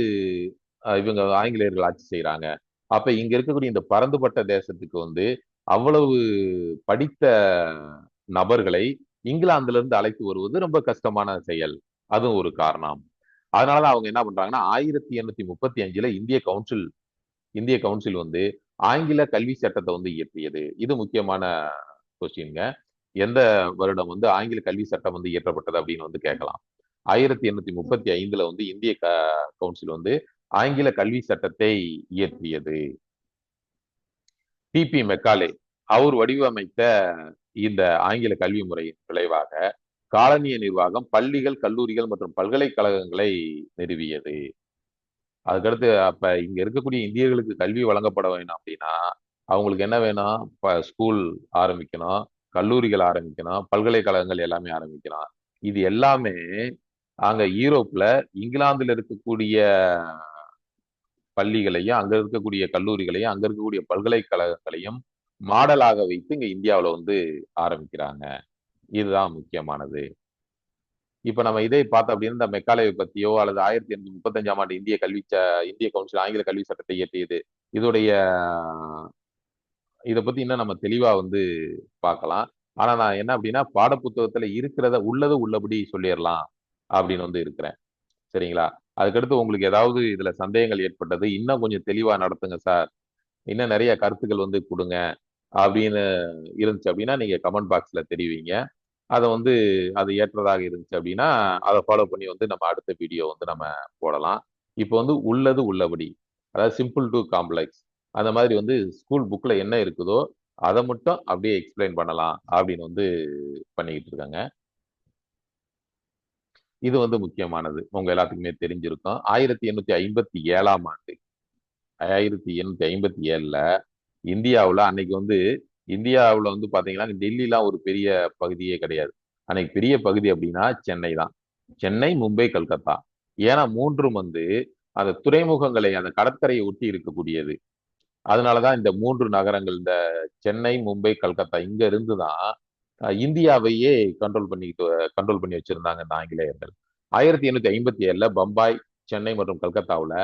இவங்க ஆங்கிலேயர்கள் ஆட்சி செய்யறாங்க. அப்ப இங்க இருக்கக்கூடிய இந்த பரந்துபட்ட தேசத்துக்கு வந்து அவ்வளவு படித்த நபர்களை இங்கிலாந்துல இருந்து அழைத்து வருவது ரொம்ப கஷ்டமான செயல். அதுவும் ஒரு காரணம். அதனால அவங்க என்ன பண்றாங்கன்னா 1835 இந்திய கவுன்சில் வந்து ஆங்கில கல்வி சட்டத்தை வந்து இயற்றியது. இது முக்கியமான கொஸ்டின்ங்க. எந்த வருடம் வந்து ஆங்கில கல்வி சட்டம் வந்து இயற்றப்பட்டது அப்படின்னு வந்து கேட்கலாம். 1835 வந்து இந்திய கவுன்சில் வந்து ஆங்கில கல்வி சட்டத்தை இயற்றியது. டிபி மெக்காலே அவர் வடிவமைத்த இந்த ஆங்கில கல்வி முறையின் விளைவாக காலனிய நிர்வாகம் பள்ளிகள், கல்லூரிகள் மற்றும் பல்கலைக்கழகங்களை நிறுவியது. அதுக்கடுத்து அப்ப இங்க இருக்கக்கூடிய இந்தியர்களுக்கு கல்வி வழங்கப்பட வேணும் அப்படின்னா அவங்களுக்கு என்ன வேணும்? ஸ்கூல் ஆரம்பிக்கணும், கல்லூரிகள் ஆரம்பிக்கணும், பல்கலைக்கழகங்கள் எல்லாமே ஆரம்பிக்கணும். இது எல்லாமே அங்க ஈரோப்ல இங்கிலாந்துல இருக்கக்கூடிய பள்ளிகளையும், அங்க இருக்கக்கூடிய கல்லூரிகளையும், அங்க இருக்கக்கூடிய பல்கலைக்கழகங்களையும் மாடலாக வைத்து இங்க இந்தியாவுல வந்து ஆரம்பிக்கிறாங்க. இதுதான் முக்கியமானது. இப்ப நம்ம இதை பார்த்தோம் அப்படின்னு இந்த மெக்காலேவை பத்தியோ அல்லது 1835 ஆண்டு இந்திய கவுன்சில் ஆங்கில கல்வி சட்டத்தை இயற்றியது, இதோடைய இதை பத்தி இன்னும் நம்ம தெளிவா வந்து பார்க்கலாம். ஆனா நான் என்ன அப்படின்னா பாடப்புத்தகத்துல இருக்கிறத உள்ளது உள்ளபடி சொல்லிடலாம் அப்படின்னு வந்து இருக்கிறேன். சரிங்களா? அதுக்கடுத்து உங்களுக்கு ஏதாவது இதுல சந்தேகங்கள் ஏற்பட்டது, இன்னும் கொஞ்சம் தெளிவா நடத்துங்க சார், இன்னும் நிறைய கருத்துக்கள் வந்து கொடுங்க அப்படின்னு இருந்துச்சு அப்படின்னா நீங்க கமெண்ட் பாக்ஸ்ல தெரிவிங்க. அதை வந்து அது ஏற்றதாக இருந்துச்சு அப்படின்னா அதை ஃபாலோ பண்ணி வந்து நம்ம அடுத்த வீடியோ வந்து நம்ம போடலாம். இப்போ வந்து உள்ளது உள்ளபடி, அதாவது சிம்பிள் டு காம்ப்ளெக்ஸ், அந்த மாதிரி வந்து ஸ்கூல் புக்ல என்ன இருக்குதோ அதை மட்டும் அப்படியே எக்ஸ்பிளைன் பண்ணலாம் அப்படின்னு வந்து பண்ணிக்கிட்டு இருக்காங்க. இது வந்து முக்கியமானது, உங்க எல்லாத்துக்குமே தெரிஞ்சிருக்கும். 1857 இந்தியாவுல அன்னைக்கு வந்து இந்தியாவுல வந்து பாத்தீங்கன்னா டெல்லிலாம் ஒரு பெரிய பகுதியே கிடையாது. அன்னைக்கு பெரிய பகுதி அப்படின்னா சென்னை தான். சென்னை, மும்பை, கல்கத்தா. ஏன்னா மூன்றும் வந்து அந்த துறைமுகங்களை அந்த கடற்கரையை ஒட்டி இருக்கக்கூடியது. அதனாலதான் இந்த 3 நகரங்கள், இந்த சென்னை, மும்பை, கல்கத்தா இங்க இருந்துதான் இந்தியாவையே கண்ட்ரோல் பண்ணி வச்சிருந்தாங்க இந்த ஆங்கிலேயர்கள். 1857 பம்பாய், சென்னை மற்றும் கல்கத்தாவுல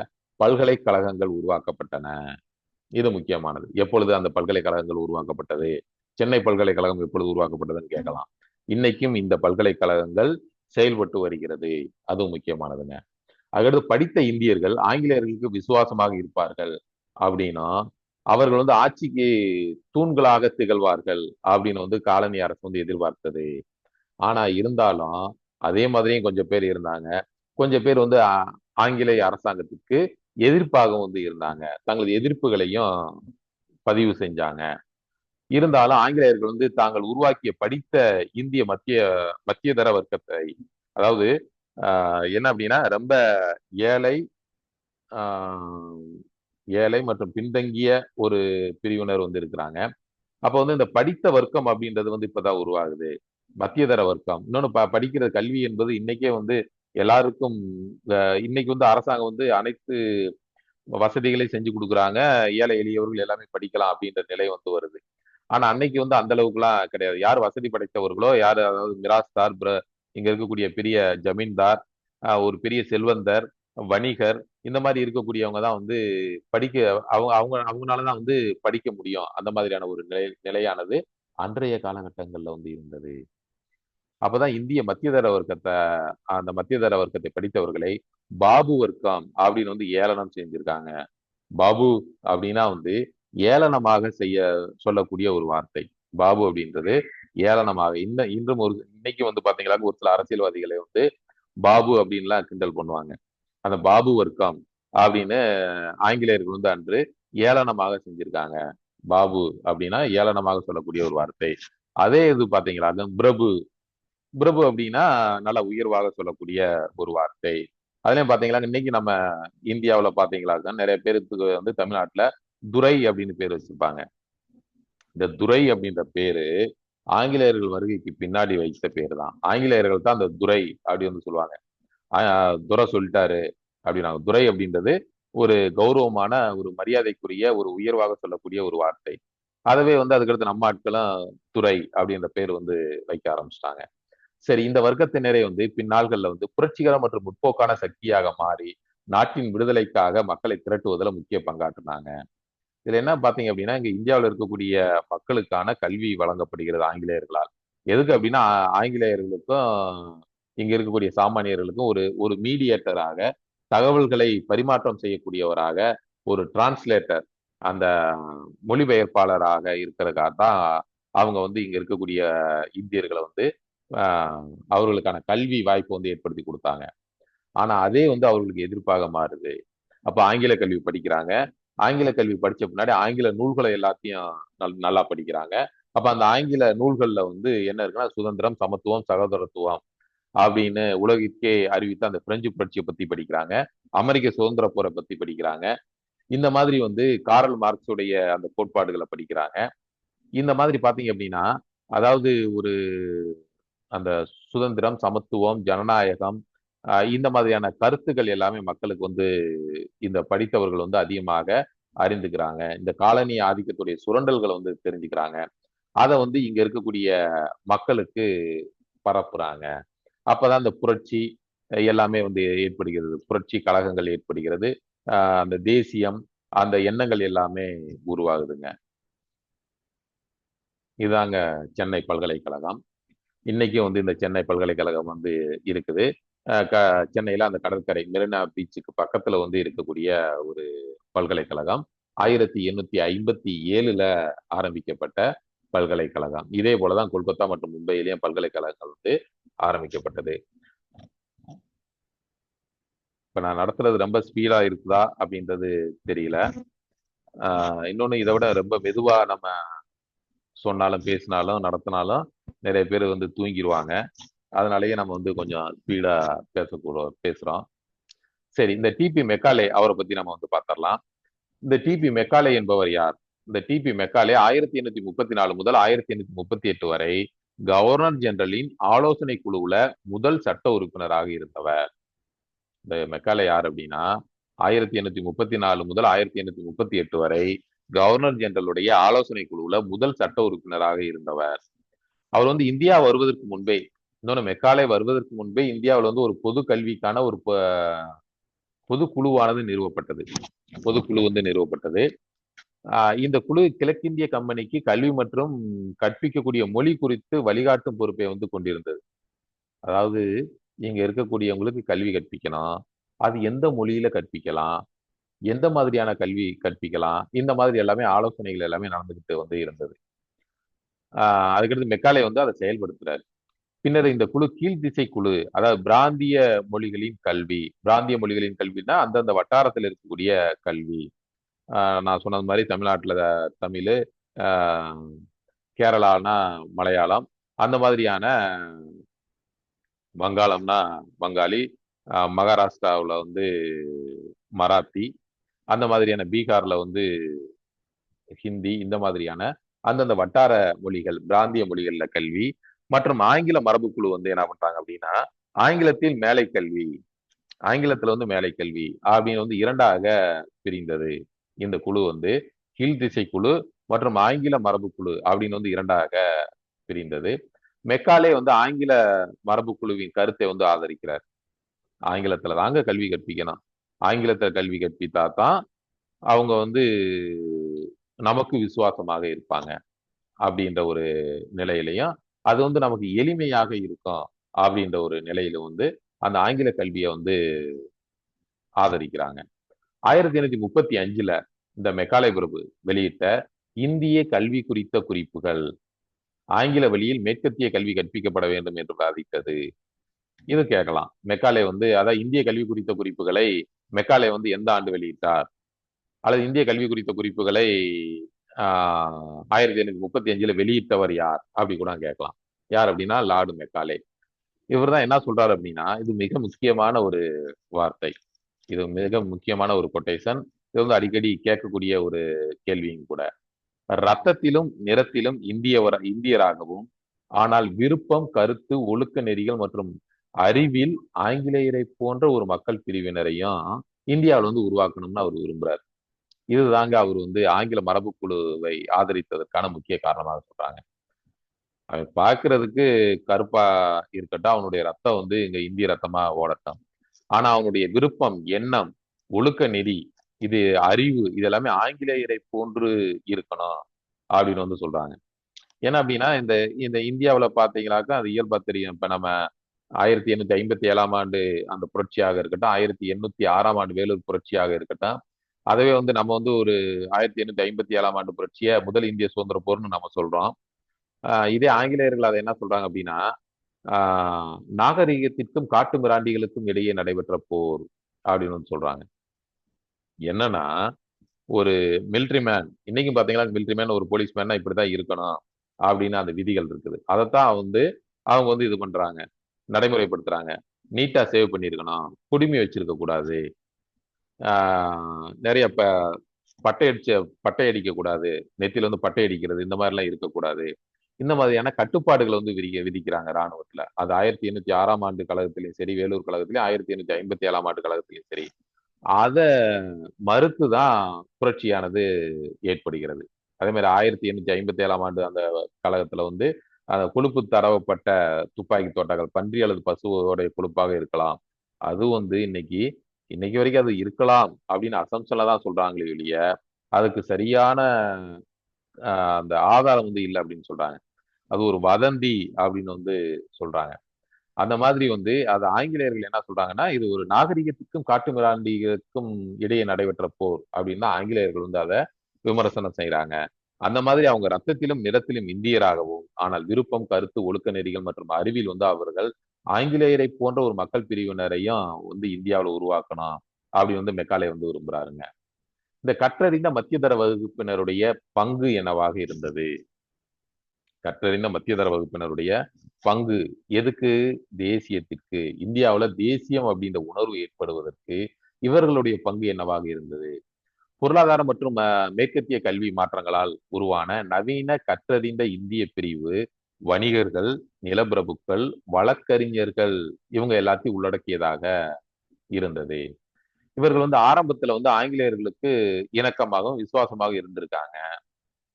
பல்கலைக்கழகங்கள் உருவாக்கப்பட்டன. இது முக்கியமானது. எப்பொழுது அந்த பல்கலைக்கழகங்கள் உருவாக்கப்பட்டது? சென்னை பல்கலைக்கழகம் எப்பொழுது உருவாக்கப்பட்டதுன்னு கேட்கலாம். இன்னைக்கும் இந்த பல்கலைக்கழகங்கள் செயல்பட்டு வருகிறது. அதுவும் முக்கியமானதுங்க. அதுக்கடுத்து படித்த இந்தியர்கள் ஆங்கிலேயர்களுக்கு விசுவாசமாக இருப்பார்கள் அப்படின்னா அவர்கள் வந்து ஆட்சிக்கு தூண்களாக திகழ்வார்கள் அப்படின்னு வந்து காலனி அரசு வந்து எதிர்பார்த்தது. ஆனா இருந்தாலும் அதே மாதிரியும் கொஞ்சம் பேர் இருந்தாங்க. கொஞ்சம் பேர் வந்து ஆங்கிலேய அரசாங்கத்துக்கு எதிர்ப்பாக வந்து இருந்தாங்க. தங்களது எதிர்ப்புகளையும் பதிவு செஞ்சாங்க. இருந்தாலும் ஆங்கிலேயர்கள் வந்து தாங்கள் உருவாக்கிய படித்த இந்திய மத்தியதர வர்க்கத்தை, அதாவது என்ன அப்படின்னா ரொம்ப ஏழை ஆஹ் ஏழை மற்றும் பின்தங்கிய ஒரு பிரிவினர் வந்து இருக்கிறாங்க. அப்ப வந்து இந்த படித்த வர்க்கம் அப்படின்றது வந்து இப்பதான் உருவாகுது. மத்தியதர வர்க்கம் இன்னொன்னு படிக்கிற கல்வி என்பது இன்னைக்கே வந்து எல்லாருக்கும் இன்னைக்கு வந்து அரசாங்கம் வந்து அனைத்து வசதிகளை செஞ்சு கொடுக்குறாங்க. ஏழை எளியவர்கள் எல்லாமே படிக்கலாம் அப்படின்ற நிலை வந்து வருது. ஆனா அன்னைக்கு வந்து அந்த அளவுக்குலாம் கிடையாது. யார் வசதி படைத்தவர்களோ, யார் அதாவது மிராஸ்தார், இங்க இருக்கக்கூடிய பெரிய ஜமீன்தார், ஒரு பெரிய செல்வந்தர், வணிகர், இந்த மாதிரி இருக்கக்கூடியவங்க தான் வந்து படிக்க அவங்க அவங்க அவங்களாலதான் வந்து படிக்க முடியும். அந்த மாதிரியான ஒரு நிலையானது அன்றைய காலகட்டங்கள்ல வந்து இருந்தது. அப்பதான் இந்திய மத்தியதர வர்க்கத்தை படித்தவர்களை பாபு வர்க்கம் அப்படின்னு வந்து ஏளனம் செஞ்சிருக்காங்க. பாபு அப்படின்னா வந்து ஏளனமாக சொல்லக்கூடிய ஒரு வார்த்தை. பாபு அப்படின்றது ஏளனமாக இன்றும் இன்னைக்கு வந்து பாத்தீங்களா ஒரு சில அரசியல்வாதிகளை வந்து பாபு அப்படின்லாம் கிண்டல் பண்ணுவாங்க. அந்த பாபு வர்க்கம் அப்படின்னு ஆங்கிலேயர்கள் வந்து அன்று ஏளனமாக செஞ்சிருக்காங்க. பாபு அப்படின்னா ஏளனமாக சொல்லக்கூடிய ஒரு வார்த்தை. அதே இது பாத்தீங்களா பிரபு. பிரபு அப்படின்னா நல்ல உயர்வாக சொல்லக்கூடிய ஒரு வார்த்தை. அதுலயும் பாத்தீங்களா இன்னைக்கு நம்ம இந்தியாவுல பாத்தீங்களா நிறைய பேருக்கு வந்து தமிழ்நாட்டுல துரை அப்படின்னு பேர் வச்சிருப்பாங்க. இந்த துரை அப்படின்ற பேரு ஆங்கிலேயர்கள் வருகைக்கு பின்னாடி வைத்த பேர் தான். ஆங்கிலேயர்கள் தான் அந்த துரை அப்படி வந்து சொல்லுவாங்க. துரை சொல்லிட்டாரு அப்படின்னாங்க. துரை அப்படின்றது ஒரு கௌரவமான ஒரு மரியாதைக்குரிய ஒரு உயர்வாக சொல்லக்கூடிய ஒரு வார்த்தை. அதவே வந்து அதுக்கடுத்து நம்ம ஆட்களும் துரை அப்படின்ற பேர் வந்து வைக்க ஆரம்பிச்சிட்டாங்க. சரி, இந்த வர்க்கத்தினரே வந்து பின்னாள்கள்ல வந்து புரட்சிகர மற்றும் முற்போக்கான சக்தியாக மாறி நாட்டின் விடுதலைக்காக மக்களை திரட்டுவதில் முக்கிய பங்காற்றினாங்க. இதுல என்ன பாத்தீங்க அப்படின்னா இங்க இந்தியாவில் இருக்கக்கூடிய மக்களுக்கான கல்வி வழங்கப்படுகிறது ஆங்கிலேயர்களால். எதுக்கு அப்படின்னா ஆங்கிலேயர்களுக்கும் இங்க இருக்கக்கூடிய சாமானியர்களுக்கும் ஒரு ஒரு மீடியேட்டராக, தகவல்களை பரிமாற்றம் செய்யக்கூடியவராக, ஒரு டிரான்ஸ்லேட்டர், அந்த மொழிபெயர்ப்பாளராக இருக்கிறதுக்காக தான் அவங்க வந்து இங்க இருக்கக்கூடிய இந்தியர்களை வந்து அவர்களுக்கான கல்வி வாய்ப்பு வந்து ஏற்படுத்தி கொடுத்தாங்க. ஆனா அதே வந்து அவர்களுக்கு எதிர்ப்பாக மாறுது. அப்ப ஆங்கில கல்வி படிக்கிறாங்க. ஆங்கில கல்வி படிச்ச பின்னாடி ஆங்கில நூல்களை எல்லாத்தையும் நல்லா படிக்கிறாங்க. அப்ப அந்த ஆங்கில நூல்கள்ல வந்து என்ன இருக்குன்னா சுதந்திரம், சமத்துவம், சகோதரத்துவம் அப்படின்னு உலகிற்கே அறிவித்த அந்த பிரெஞ்சு புரட்சியை பத்தி படிக்கிறாங்க. அமெரிக்க சுதந்திர போரை பத்தி படிக்கிறாங்க. இந்த மாதிரி வந்து காரல் மார்க்ஸுடைய அந்த கோட்பாடுகளை படிக்கிறாங்க. இந்த மாதிரி பாத்தீங்க அப்படின்னா அதாவது ஒரு அந்த சுதந்திரம், சமத்துவம், ஜனநாயகம், இந்த மாதிரியான கருத்துக்கள் எல்லாமே மக்களுக்கு வந்து இந்த படித்தவர்கள் வந்து அதிகமாக அறிந்துக்கிறாங்க. இந்த காலனி ஆதிக்கத்துடைய சுரண்டல்களை வந்து தெரிஞ்சுக்கிறாங்க. அதை வந்து இங்க இருக்கக்கூடிய மக்களுக்கு பரப்புறாங்க. அப்பதான் அந்த புரட்சி எல்லாமே வந்து ஏற்படுகிறது. புரட்சி கழகங்கள் ஏற்படுகிறது. அந்த தேசியம், அந்த எண்ணங்கள் எல்லாமே உருவாகுதுங்க. இதாங்க சென்னை பல்கலைக்கழகம். இன்னைக்கும் வந்து இந்த சென்னை பல்கலைக்கழகம் வந்து இருக்குது. சென்னையில அந்த கடற்கரை மெரினா பீச்சுக்கு பக்கத்துல வந்து இருக்கக்கூடிய ஒரு பல்கலைக்கழகம். 1857 ஆரம்பிக்கப்பட்ட பல்கலைக்கழகம். இதே போலதான் கொல்கத்தா மற்றும் மும்பையிலேயும் பல்கலைக்கழகங்கள் வந்து ஆரம்பிக்கப்பட்டது. இப்ப நான் நடத்துறது ரொம்ப ஸ்பீடா இருக்குதா அப்படின்றது தெரியல. இன்னொன்னு இதை விட ரொம்ப மெதுவா நம்ம சொன்னாலும் பேசினாலும் நடத்தினாலும் நிறைய பேர் வந்து தூங்கிடுவாங்க. அதனாலேயே நம்ம வந்து கொஞ்சம் ஸ்பீடா பேசுறோம். சரி, இந்த டிபி மெக்காலே அவரை பத்தி நம்ம வந்து பார்த்தரலாம். இந்த டிபி மெக்காலே என்பவர் யார்? இந்த டிபி மெக்காலே 1834 முதல் 1838 வரை கவர்னர் ஜெனரலின் ஆலோசனை குழுவுல முதல் சட்ட உறுப்பினராக இருந்தவர். இந்த மெக்காலே யார் அப்படின்னா 1834 முதல் 1838 வரை கவர்னர் ஜெனரலுடைய ஆலோசனை குழுவுல முதல் சட்ட உறுப்பினராக இருந்தவர். அவர் வந்து இந்தியா வருவதற்கு முன்பே, இன்னொன்னு மெக்காலே வருவதற்கு முன்பே இந்தியாவில் வந்து ஒரு பொது கல்விக்கான ஒரு பொது குழுவானது நிறுவப்பட்டது. பொதுக்குழு வந்து நிறுவப்பட்டது. இந்த குழு கிழக்கிந்திய கம்பெனிக்கு கல்வி மற்றும் கற்பிக்கக்கூடிய மொழி குறித்து வழிகாட்டும் பொறுப்பை வந்து கொண்டிருந்தது. அதாவது இங்க இருக்கக்கூடியவங்களுக்கு கல்வி கற்பிக்கணும், அது எந்த மொழியில கற்பிக்கலாம், எந்த மாதிரியான கல்வி கற்பிக்கலாம், இந்த மாதிரி எல்லாமே ஆலோசனைகள் எல்லாமே நடந்துகிட்டு வந்து இருந்தது. அதுக்கடுத்து மெக்காலே வந்து அதை செயல்படுத்துறாரு. பின்னர் இந்த குழு கீழ் திசை குழு, அதாவது பிராந்திய மொழிகளின் கல்வி, பிராந்திய மொழிகளின் கல்வினா அந்தந்த வட்டாரத்தில் இருக்கக்கூடிய கல்வி. நான் சொன்னது மாதிரி தமிழ்நாட்டில் தமிழ், கேரளானா மலையாளம், அந்த மாதிரியான வங்காளம்னா வங்காளி, மகாராஷ்டிராவில் வந்து மராத்தி, அந்த மாதிரியான பீகார்ல வந்து ஹிந்தி, இந்த மாதிரியான அந்தந்த வட்டார மொழிகள், பிராந்திய மொழிகள்ல கல்வி மற்றும் ஆங்கில மரபுக்குழு வந்து என்ன பண்றாங்க அப்படின்னா, ஆங்கிலத்தில் மேலை கல்வி, ஆங்கிலத்துல வந்து மேலை கல்வி அப்படின்னு வந்து இரண்டாக பிரிந்தது. இந்த குழு வந்து கீழ் திசை குழு மற்றும் ஆங்கில மரபு குழு அப்படின்னு வந்து இரண்டாக பிரிந்தது. மெக்காலே வந்து ஆங்கில மரபு குழுவின் கருத்தை வந்து ஆதரிக்கிறார். ஆங்கிலத்துல தாங்க கல்வி கற்பிக்கணும், ஆங்கிலத்துல கல்வி கற்பித்தா தான் அவங்க வந்து நமக்கு விசுவாசமாக இருப்பாங்க அப்படின்ற ஒரு நிலையிலையும், அது வந்து நமக்கு எளிமையாக இருக்கும் அப்படின்ற ஒரு நிலையில வந்து அந்த ஆங்கில கல்வியை வந்து ஆதரிக்கிறாங்க. 1835 இந்த மெக்காலே பிரபு வெளியிட்ட இந்திய கல்வி குறித்த குறிப்புகள் ஆங்கில வழியில் மேற்கத்திய கல்வி கற்பிக்கப்பட வேண்டும் என்று வாதிட்டது. இது கேட்கலாம். மெக்காலே வந்து அதாவது இந்திய கல்வி குறித்த குறிப்புகளை மெக்காலே வந்து எந்த ஆண்டு வெளியிட்டார், அல்லது இந்திய கல்வி குறித்த குறிப்புகளை 1835 வெளியிட்டவர் யார் அப்படி கூட கேட்கலாம். யார் அப்படின்னா லார்டு மெக்காலே. இவர் தான் என்ன சொல்றாரு அப்படின்னா, இது மிக முக்கியமான ஒரு வார்த்தை, இது மிக முக்கியமான ஒரு கொட்டேஷன். இது வந்து அடிக்கடி கேட்கக்கூடிய ஒரு கேள்வியும் கூட. ரத்தத்திலும் நிறத்திலும் இந்தியராகவும், ஆனால் விருப்பம், கருத்து, ஒழுக்க நெறிகள் மற்றும் அறிவில் ஆங்கிலேயரை போன்ற ஒரு மக்கள் பிரிவினரையும் இந்தியாவில் வந்து உருவாக்கணும்னு அவர் விரும்புறாரு. இதுதாங்க அவர் வந்து ஆங்கில மரபு குழுவை ஆதரித்ததற்கான முக்கிய காரணமாக சொல்றாங்க. அவன் பார்க்கறதுக்கு கருப்பா இருக்கட்டும், அவனுடைய ரத்தம் வந்து இங்க இந்திய ரத்தமா ஓடட்டும், ஆனா அவனுடைய விருப்பம், எண்ணம், ஒழுக்க நெறி, இது அறிவு, இது எல்லாமே ஆங்கிலேயரை போன்று இருக்கணும் அப்படின்னு வந்து சொல்றாங்க. ஏன்னா அப்படின்னா இந்த இந்த இந்தியாவில் பார்த்தீங்கன்னாக்கா அது இயல்பா தெரியும். இப்ப நம்ம 1857 ஆண்டு அந்த புரட்சியாக இருக்கட்டும், 1806 ஆண்டு வேலூர் புரட்சியாக இருக்கட்டும், அதவே வந்து நம்ம வந்து ஒரு 1857 ஆண்டு புரட்சியை முதல் இந்திய சுதந்திர போர்னு நம்ம சொல்றோம். இதே ஆங்கிலேயர்கள் அதை என்ன சொல்றாங்க அப்படின்னா, நாகரிகத்திற்கும் காட்டு மிராண்டிகளுக்கும் இடையே நடைபெற்ற போர் அப்படின்னு வந்து சொல்றாங்க. என்னன்னா, ஒரு மிலிட்ரி மேன், இன்னைக்கும் பாத்தீங்கன்னா மிலிட்ரி மேன் ஒரு போலீஸ் மேன் இப்படிதான் இருக்கணும் அப்படின்னு அந்த விதிகள் இருக்குது. அதைத்தான் வந்து அவங்க வந்து இது பண்றாங்க, நடைமுறைப்படுத்துறாங்க. நீட்டா சேவ் பண்ணியிருக்கணும், குடுமி வச்சிருக்க கூடாது, நிறைய பட்டை அடிச்ச பட்டை அடிக்க கூடாது, நெத்தியில வந்து பட்டை அடிக்கிறது இந்த மாதிரி எல்லாம் இருக்கக்கூடாது. இந்த மாதிரியான கட்டுப்பாடுகளை வந்து விதிக்கிறாங்க ராணுவத்துல. அது 1806 ஆண்டு கழகத்திலையும் சரி, வேலூர் கழகத்திலையும் 1857 ஆண்டு கழகத்திலையும் சரி. அதை மறுத்துதான் புரட்சியானது ஏற்படுகிறது. அதே மாதிரி 1857 ஆண்டு அந்த கழகத்துல வந்து அந்த கொழுப்பு தரவப்பட்ட துப்பாக்கி தோட்டாக்கள் பன்றி அல்லது பசுவோடைய கொழுப்பாக இருக்கலாம், அது வந்து இன்னைக்கு இன்னைக்கு வரைக்கும் அது இருக்கலாம் அப்படின்னு அசம்ஷன்ல தான் சொல்றாங்களே வெளிய, அதுக்கு சரியான அந்த ஆதாரம் வந்து இல்லை அப்படின்னு சொல்றாங்க. அது ஒரு வதந்தி அப்படின்னு வந்து சொல்றாங்க. அந்த மாதிரி வந்து அது ஆங்கிலேயர்கள் என்ன சொல்றாங்கன்னா, இது ஒரு நாகரிகத்துக்கும் காட்டு மிராண்டிகளுக்கும் இடையே நடைபெற்ற போர் அப்படின்னு தான் ஆங்கிலேயர்கள் வந்து அதை விமர்சனம் செய்யறாங்க. அந்த மாதிரி அவங்க ரத்தத்திலும் நிறத்திலும் இந்தியராகவும், ஆனால் விருப்பம், கருத்து, ஒழுக்க நெறிகள் மற்றும் அறிவில் வந்து அவர்கள் ஆங்கிலேயரை போன்ற ஒரு மக்கள் பிரிவினரையும் வந்து இந்தியாவில் உருவாக்கணும் அப்படி வந்து மெக்காலே வந்து விரும்புறாருங்க. இந்த கற்றறிந்த மத்தியதர வகுப்பினருடைய பங்கு என்னவாக இருந்தது? கற்றறிந்த மத்தியதர வகுப்பினருடைய பங்கு எதுக்கு? தேசியத்திற்கு, இந்தியாவுல தேசியம் அப்படின்ற உணர்வு ஏற்படுவதற்கு இவர்களுடைய பங்கு என்னவாக இருந்தது? பொருளாதார மற்றும் மேற்கத்திய கல்வி மாற்றங்களால் உருவான நவீன கற்றறிந்த இந்திய பிரிவு வணிகர்கள், நிலப்பிரபுக்கள், வழக்கறிஞர்கள், இவங்க எல்லாத்தையும் உள்ளடக்கியதாக இருந்தது. இவர்கள் வந்து ஆரம்பத்துல வந்து ஆங்கிலேயர்களுக்கு இணக்கமாகவும் விசுவாசமாக இருந்திருக்காங்க.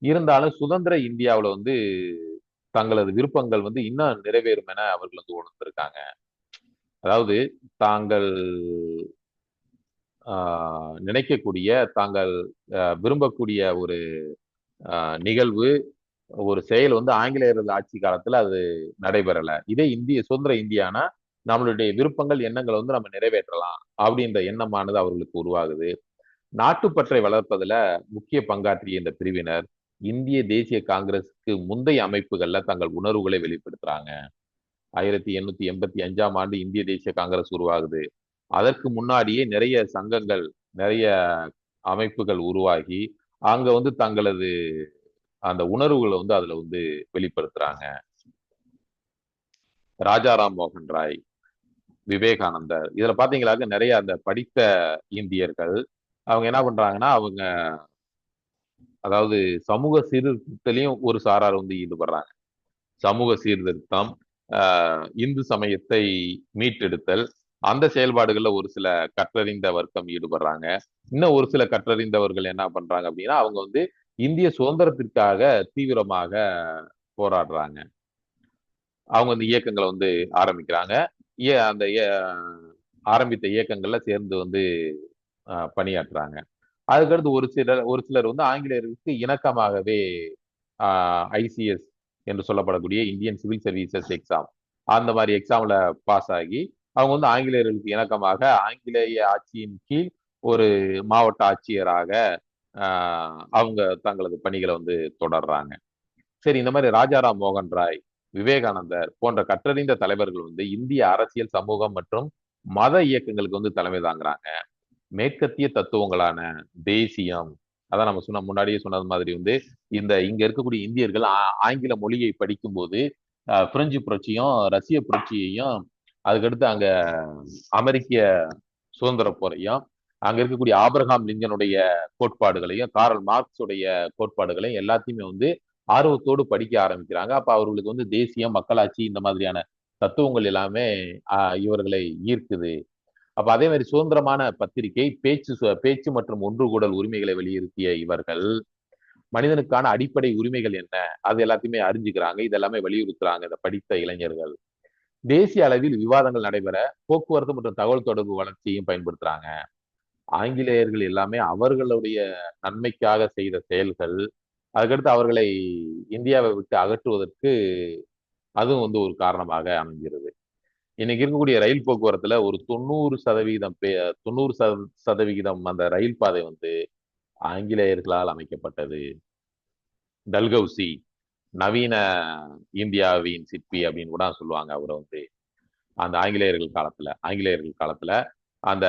இருந்தாலும் சுதந்திர இந்தியாவுல வந்து தங்களது விருப்பங்கள் வந்து இன்னும் நிறைவேறும் என அவர்கள் வந்து உணர்ந்திருக்காங்க. அதாவது தாங்கள் நினைக்கக்கூடிய, தாங்கள் விரும்பக்கூடிய ஒரு நிகழ்வு, ஒரு செயல் வந்து ஆங்கிலேயர்கள் ஆட்சி காலத்துல அது நடைபெறல. இதே இந்திய சுதந்திர இந்தியானா நம்மளுடைய விருப்பங்கள், எண்ணங்களை வந்து நம்ம நிறைவேற்றலாம் அப்படின்ற எண்ணமானது அவர்களுக்கு உருவாகுது. நாட்டுப்பற்றை வளர்ப்பதுல முக்கிய பங்காற்றிய இந்த பிரிவினர் இந்திய தேசிய காங்கிரசுக்கு முந்தைய அமைப்புகள்ல தங்கள் உணர்வுகளை வெளிப்படுத்துறாங்க. 1885ஆம் ஆண்டு இந்திய தேசிய காங்கிரஸ் உருவாகுது. அதற்கு முன்னாடியே நிறைய சங்கங்கள், நிறைய அமைப்புகள் உருவாகி அங்க வந்து தங்களது அந்த உணர்வுகளை வந்து அதுல வந்து வெளிப்படுத்துறாங்க. ராஜாராம் மோகன் ராய், விவேகானந்தர், இதுல பாத்தீங்களாக்க நிறைய அந்த படித்த இந்தியர்கள் அவங்க என்ன பண்றாங்கன்னா, அவங்க அதாவது சமூக சீர்திருத்தத்திலையும் ஒரு சாரார் வந்து ஈடுபடுறாங்க. சமூக சீர்திருத்தம், இந்து சமயத்தை மீட்டெடுத்தல், அந்த செயல்பாடுகள்ல ஒரு சில கற்றறிந்த வர்க்கம் ஈடுபடுறாங்க. இன்னும் ஒரு சில கற்றறிந்தவர்கள் என்ன பண்றாங்க அப்படின்னா, அவங்க வந்து இந்திய சுதந்திரத்திற்காக தீவிரமாக போராடுறாங்க. அவங்க வந்து இயக்கங்களை வந்து ஆரம்பிக்கிறாங்க. அந்த ஆரம்பித்த இயக்கங்கள்ல சேர்ந்து வந்து பணியாற்றுறாங்க. அதுக்கடுத்து ஒரு சிலர் வந்து ஆங்கிலேயர்களுக்கு இணக்கமாகவே ஐசிஎஸ் என்று சொல்லப்படக்கூடிய இந்தியன் சிவில் சர்வீசஸ் எக்ஸாம், அந்த மாதிரி எக்ஸாம்ல பாஸ் ஆகி அவங்க வந்து ஆங்கிலேயர்களுக்கு இணக்கமாக ஆங்கிலேய ஆட்சியின் கீழ் ஒரு மாவட்ட ஆட்சியராக அவங்க தங்களது பணிகளை வந்து தொடர்றாங்க. சரி, இந்த மாதிரி ராஜாராம் மோகன் ராய், விவேகானந்தர் போன்ற கற்றறிந்த தலைவர்கள் வந்து இந்திய அரசியல், சமூகம் மற்றும் மத இயக்கங்களுக்கு வந்து தலைமை தாங்குறாங்க. மேற்கத்திய தத்துவங்களான தேசியம், அதான் நம்ம முன்னாடியே சொன்னது மாதிரி வந்து இங்க இருக்கக்கூடிய இந்தியர்கள் ஆங்கில மொழியை படிக்கும்போது பிரெஞ்சு புரட்சியும் ரஷ்ய புரட்சியையும், அதுக்கடுத்து அங்க அமெரிக்க சுதந்திர போரையும், அங்க இருக்கக்கூடிய ஆபிரகாம் லிங்கனுடைய கோட்பாடுகளையும், காரல் மார்க்ஸுடைய கோட்பாடுகளையும் எல்லாத்தையுமே வந்து ஆர்வத்தோடு படிக்க ஆரம்பிக்கிறாங்க. அப்ப அவர்களுக்கு வந்து தேசியம், மக்களாட்சி இந்த மாதிரியான தத்துவங்கள் எல்லாமே இவர்களை ஈர்க்குது. அப்ப அதே மாதிரி சுதந்திரமான பத்திரிகை, பேச்சு மற்றும் ஒன்றுகூடல் உரிமைகளை வலியுறுத்திய இவர்கள் மனிதனுக்கான அடிப்படை உரிமைகள் என்ன, அது எல்லாத்தையுமே அறிஞ்சுக்கிறாங்க. இதெல்லாமே வலியுறுத்துறாங்க இந்த படித்த இளைஞர்கள். தேசிய அளவில் விவாதங்கள் நடைபெற போக்குவரத்து மற்றும் தகவல் தொடர்பு வளர்ச்சியையும் பயன்படுத்துறாங்க. ஆங்கிலேயர்கள் எல்லாமே அவர்களுடைய நன்மைக்காக செய்த செயல்கள், அதுக்கடுத்து அவர்களை இந்தியாவை விட்டு அகற்றுவதற்கு அதுவும் வந்து ஒரு காரணமாக அமைகிறது. இன்னைக்கு இருக்கக்கூடிய ரயில் போக்குவரத்துல ஒரு 90% அந்த ரயில் பாதை வந்து ஆங்கிலேயர்களால் அமைக்கப்பட்டது. டல்கௌசி நவீன இந்தியாவின் சிற்பி அப்படின்னு கூட சொல்லுவாங்க அவரை வந்து. அந்த ஆங்கிலேயர்கள் காலத்துல அந்த